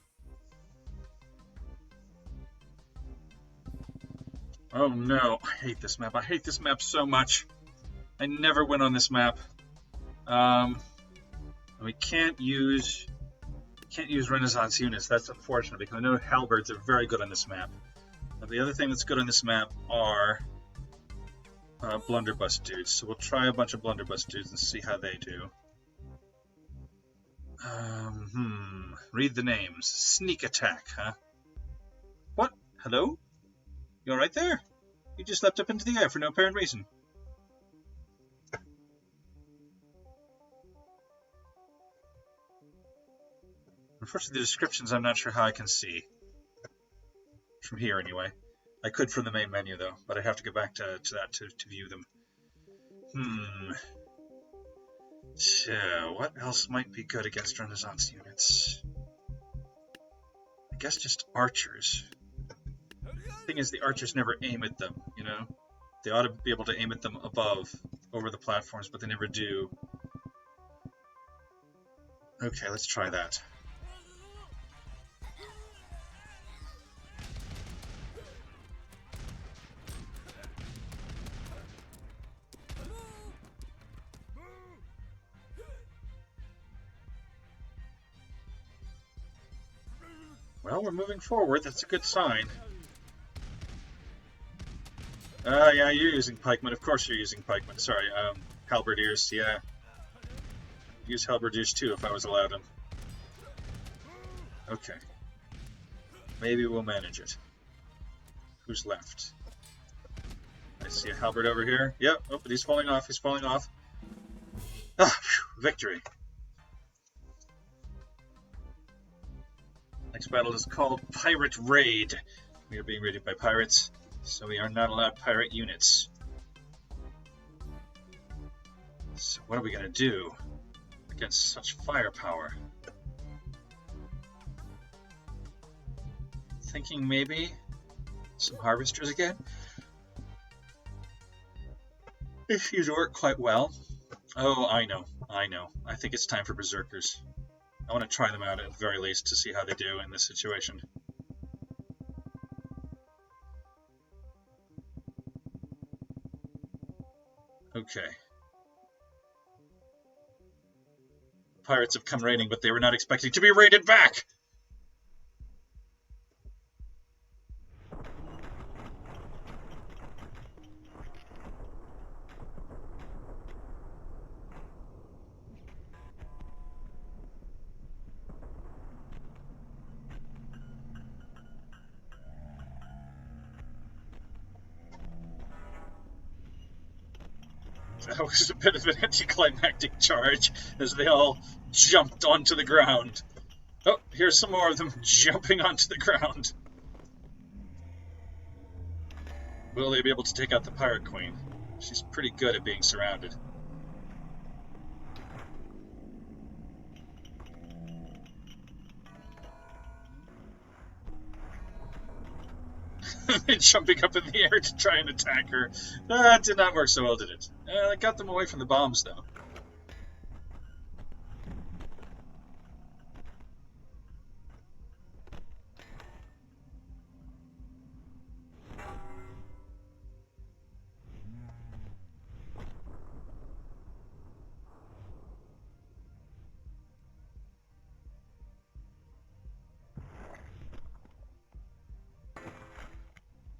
Oh no, I hate this map. I hate this map so much. I never win on this map. We can't use Renaissance units. That's unfortunate because I know halberds are very good on this map. But the other thing that's good on this map are blunderbuss dudes. So we'll try a bunch of blunderbuss dudes and see how they do. Read the names. Sneak attack, huh? What? Hello? You're right there. You just leapt up into the air for no apparent reason. Unfortunately, the descriptions I'm not sure how I can see. From here, anyway. I could from the main menu, though, but I have to go back to that to view them. So, what else might be good against Renaissance units? I guess just archers. The thing is, the archers never aim at them, you know? They ought to be able to aim at them above, over the platforms, but they never do. Okay, let's try that. Well, we're moving forward. That's a good sign. Yeah, you're using pikemen. Of course you're using pikemen. Sorry, halberdiers, yeah. Use halberdiers too if I was allowed them. Okay. Maybe we'll manage it. Who's left? I see a halberd over here. Yep, oh, but he's falling off, he's falling off. Ah, phew, victory. Next battle is called Pirate Raid. We are being raided by pirates, so we are not allowed pirate units. So what are we going to do against such firepower? Thinking maybe some harvesters again? If these work quite well. Oh, I know. I think it's time for berserkers. I want to try them out at the very least to see how they do in this situation. Okay. Pirates have come raiding, but they were not expecting to be raided back! That was a bit of an anticlimactic charge as they all jumped onto the ground. Oh, here's some more of them jumping onto the ground. Will they be able to take out the Pirate Queen? She's pretty good at being surrounded. Jumping up in the air to try and attack her. That did not work so well, did it? I got them away from the bombs, though.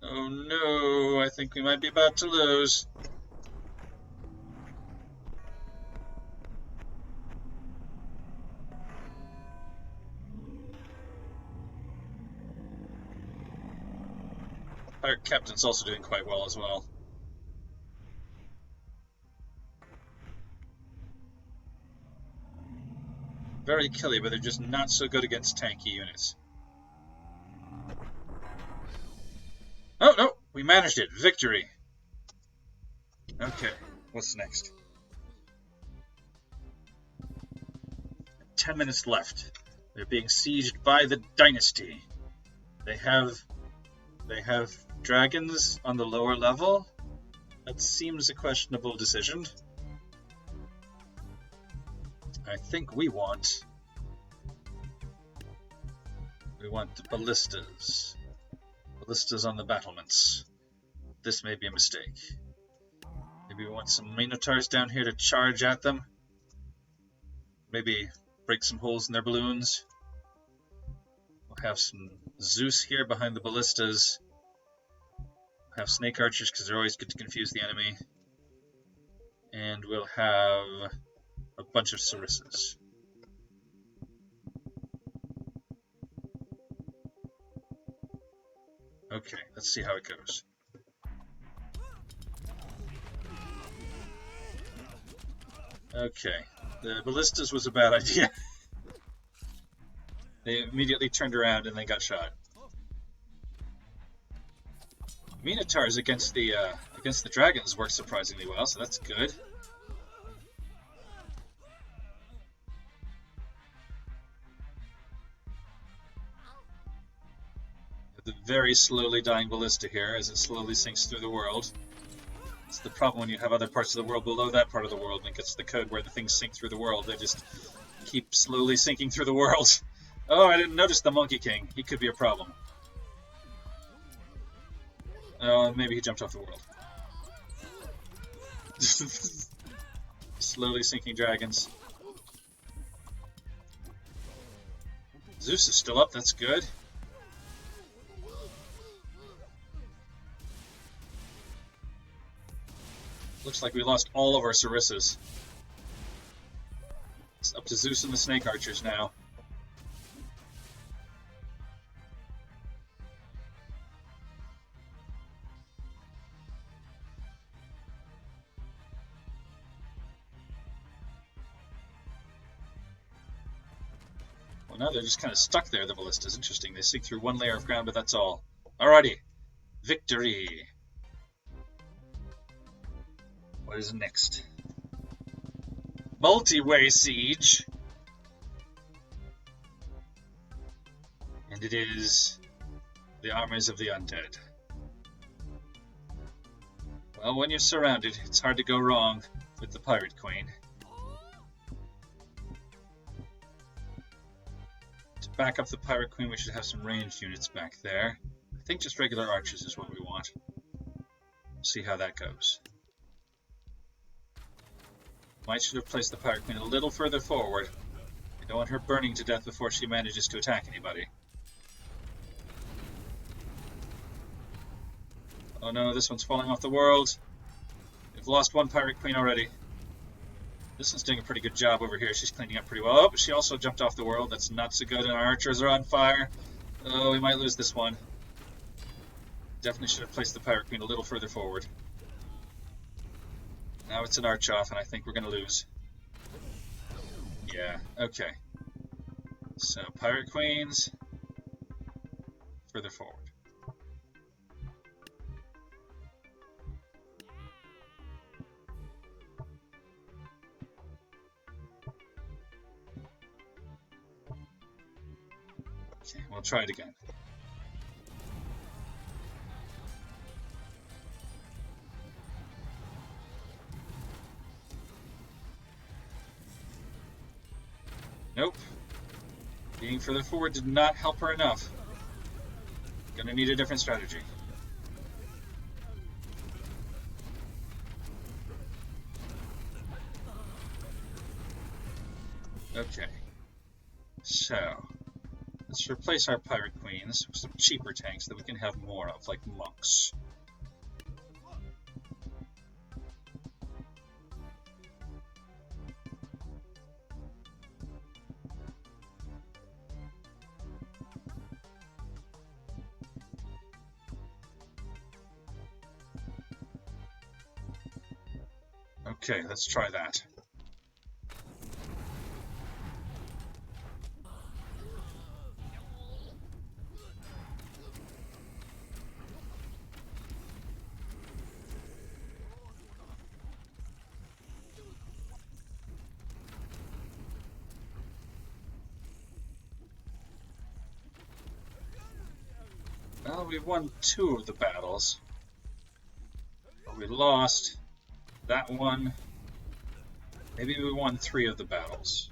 Oh no, I think we might be about to lose. Our captain's also doing quite well as well. Very killy, but they're just not so good against tanky units. Oh, no! We managed it! Victory! Okay, what's next? 10 minutes left. They're being sieged by the Dynasty. They have dragons on the lower level. That seems a questionable decision. I think we want the ballistas. Ballistas on the battlements. This may be a mistake. Maybe we want some Minotaurs down here to charge at them. Maybe break some holes in their balloons. We'll have some Zeus here behind the ballistas. We'll have snake archers because they're always good to confuse the enemy. And we'll have a bunch of sarissas. Okay, let's see how it goes. Okay, the ballistas was a bad idea. They immediately turned around and they got shot. Minotaurs against the dragons worked surprisingly well, so that's good. The very slowly dying ballista here as it slowly sinks through the world. It's the problem when you have other parts of the world below that part of the world and it gets to the code where the things sink through the world. They just keep slowly sinking through the world. Oh, I didn't notice the Monkey King. He could be a problem. Oh, maybe he jumped off the world. Slowly sinking dragons. Zeus is still up, that's good. Looks like we lost all of our sarissas. It's up to Zeus and the snake archers now. Well, now they're just kind of stuck there, the ballistas. Interesting. They sink through one layer of ground, but that's all. Alrighty. Victory. What is next? Multi-way siege. And it is the armies of the undead. Well, when you're surrounded, it's hard to go wrong with the Pirate Queen. To back up the Pirate Queen, we should have some ranged units back there. I think just regular archers is what we want. We'll see how that goes. Might should have placed the Pirate Queen a little further forward. I don't want her burning to death before she manages to attack anybody. Oh no, this one's falling off the world. We've lost one Pirate Queen already. This one's doing a pretty good job over here. She's cleaning up pretty well. Oh, but she also jumped off the world. That's not so good, and our archers are on fire. Oh, we might lose this one. Definitely should have placed the Pirate Queen a little further forward. Now it's an arch off, and I think we're going to lose. Yeah, okay. So, Pirate Queens, further forward. Okay, we'll try it again. Nope. Being further forward did not help her enough. Gonna need a different strategy. Okay. So, let's replace our Pirate Queens with some cheaper tanks that we can have more of, like monks. Okay, let's try that. Well, we won 2 of the battles. But we lost that one. Maybe we won 3 of the battles.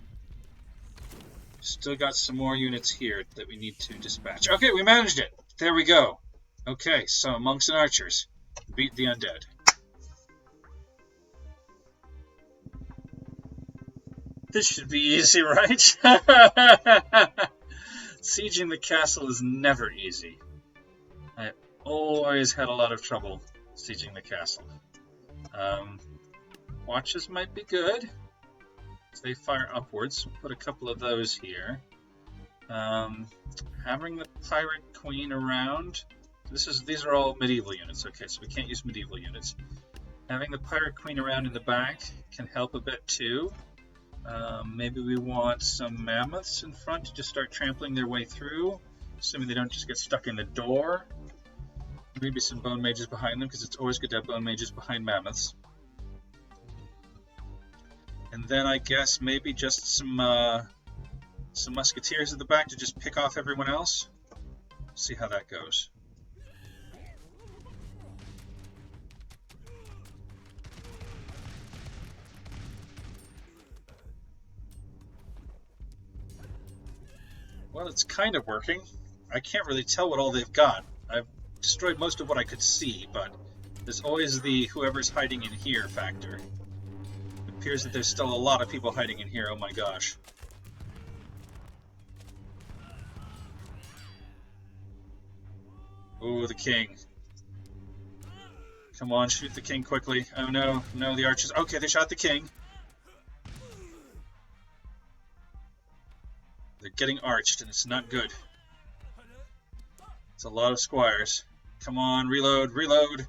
Still got some more units here that we need to dispatch. Okay, we managed it! There we go. Okay, so monks and archers beat the undead. This should be easy, right? Sieging the castle is never easy. I always had a lot of trouble sieging the castle. Watches might be good. So they fire upwards. Put a couple of those here. Having the Pirate Queen around. These are all medieval units. Okay, so we can't use medieval units. Having the Pirate Queen around in the back can help a bit too. Maybe we want some mammoths in front to just start trampling their way through, assuming they don't just get stuck in the door. Maybe some bone mages behind them, because it's always good to have bone mages behind mammoths. And then I guess maybe just some musketeers at the back to just pick off everyone else. See how that goes. Well, it's kind of working. I can't really tell what all they've got. I've destroyed most of what I could see, but there's always the whoever's hiding in here factor. It appears that there's still a lot of people hiding in here, oh my gosh. Ooh, the king. Come on, shoot the king quickly. Oh no, no, the archers. Okay, they shot the king. They're getting arched, and it's not good. It's a lot of squires. Come on, reload, reload.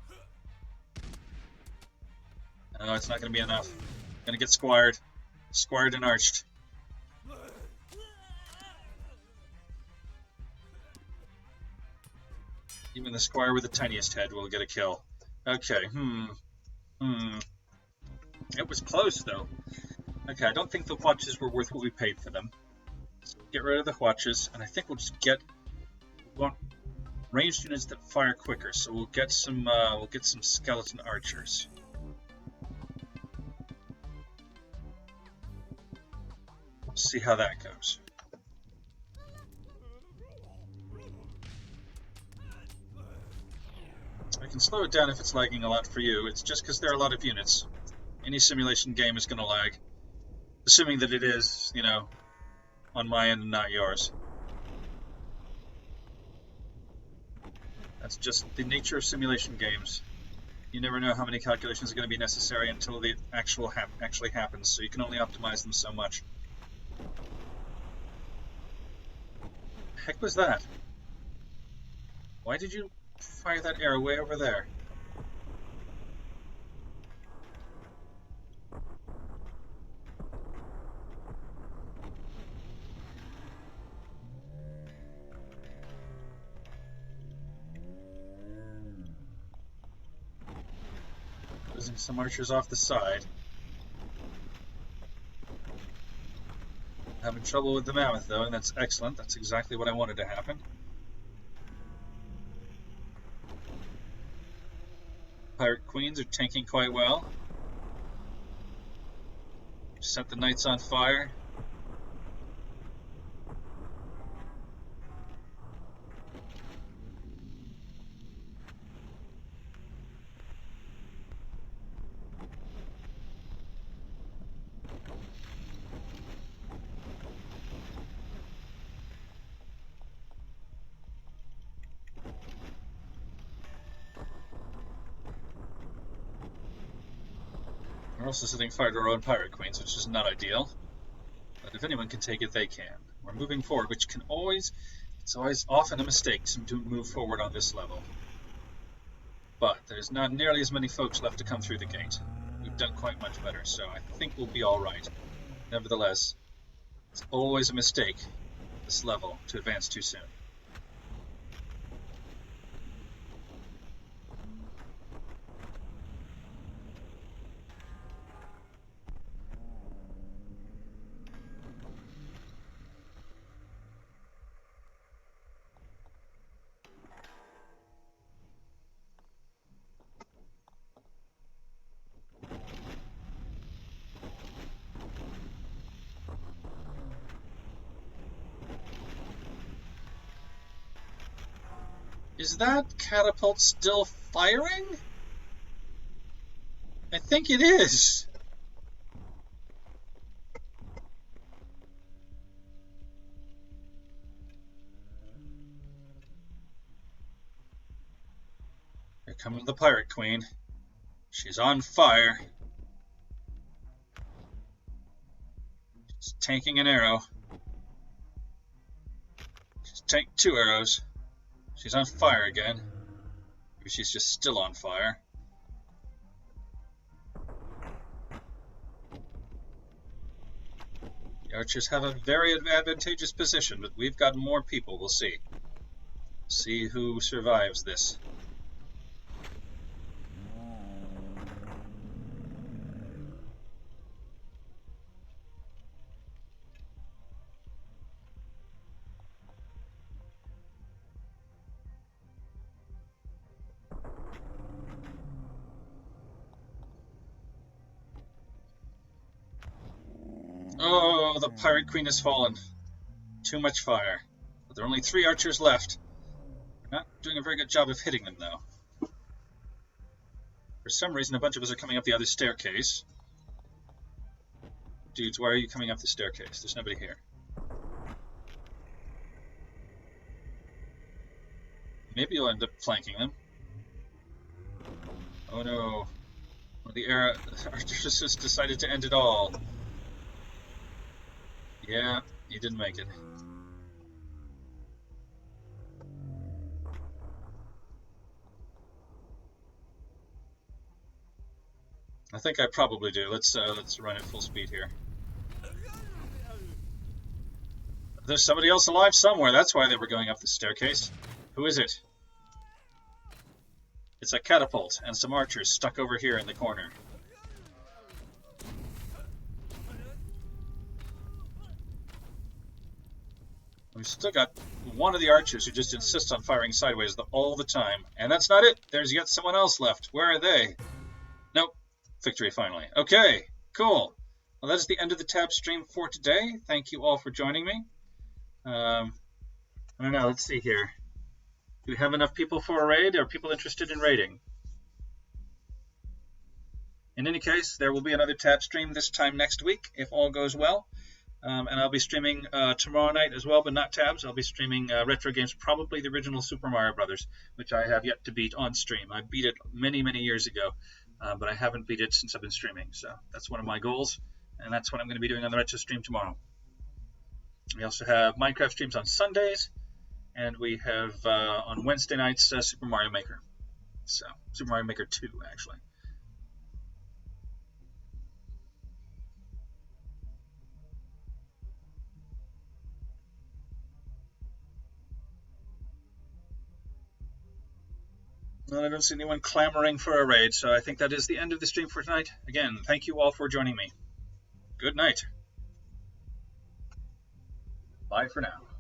No, it's not going to be enough. Going to get squired. Squired and arched. Even the squire with the tiniest head will get a kill. Okay, It was close, though. Okay, I don't think the watches were worth what we paid for them. So we'll get rid of the watches, and I think we'll just get... We want ranged units that fire quicker, so we'll get some skeleton archers. We'll see how that goes. I can slow it down if it's lagging a lot for you. It's just because there are a lot of units. Any simulation game is going to lag. Assuming that it is, you know, on my end and not yours. That's just the nature of simulation games. You never know how many calculations are going to be necessary until the actually happens, so you can only optimize them so much. The heck was that? Why did you fire that arrow way over there? Losing some archers off the side. Having trouble with the mammoth though, and that's excellent. That's exactly what I wanted to happen. Pirate queens are tanking quite well. Set the knights on fire. We're also setting fire to our own pirate queens, which is not ideal. But if anyone can take it, they can. We're moving forward, which can always... It's always often a mistake to move forward on this level. But there's not nearly as many folks left to come through the gate. We've done quite much better, so I think we'll be alright. Nevertheless, it's always a mistake, this level, to advance too soon. Is that catapult still firing? I think it is. Here comes the pirate queen. She's on fire. She's tanking an arrow. She's tanked 2 arrows. She's on fire again. Maybe she's just still on fire. The archers have a very advantageous position, but we've got more people. We'll see. See who survives this. Oh, the pirate queen has fallen. Too much fire. But there are only 3 archers left. We're not doing a very good job of hitting them, though. For some reason, a bunch of us are coming up the other staircase. Dudes, why are you coming up the staircase? There's nobody here. Maybe you'll end up flanking them. Oh no. One of the archers just decided to end it all. Yeah, he didn't make it. I think I probably do. Let's run at full speed here. There's somebody else alive somewhere. That's why they were going up the staircase. Who is it? It's a catapult and some archers stuck over here in the corner. We've still got one of the archers who just insists on firing sideways all the time. And that's not it. There's yet someone else left. Where are they? Nope. Victory finally. Okay, cool. Well, that is the end of the tab stream for today. Thank you all for joining me. I don't know. Let's see here. Do we have enough people for a raid? Are people interested in raiding? In any case, there will be another tab stream this time next week, if all goes well. And I'll be streaming tomorrow night as well, but not tabs. I'll be streaming retro games, probably the original Super Mario Brothers, which I have yet to beat on stream. I beat it many, many years ago, but I haven't beat it since I've been streaming. So that's one of my goals, and that's what I'm going to be doing on the retro stream tomorrow. We also have Minecraft streams on Sundays, and we have on Wednesday nights Super Mario Maker. So Super Mario Maker 2, actually. Well, I don't see anyone clamoring for a raid, so I think that is the end of the stream for tonight. Again, thank you all for joining me. Good night. Bye for now.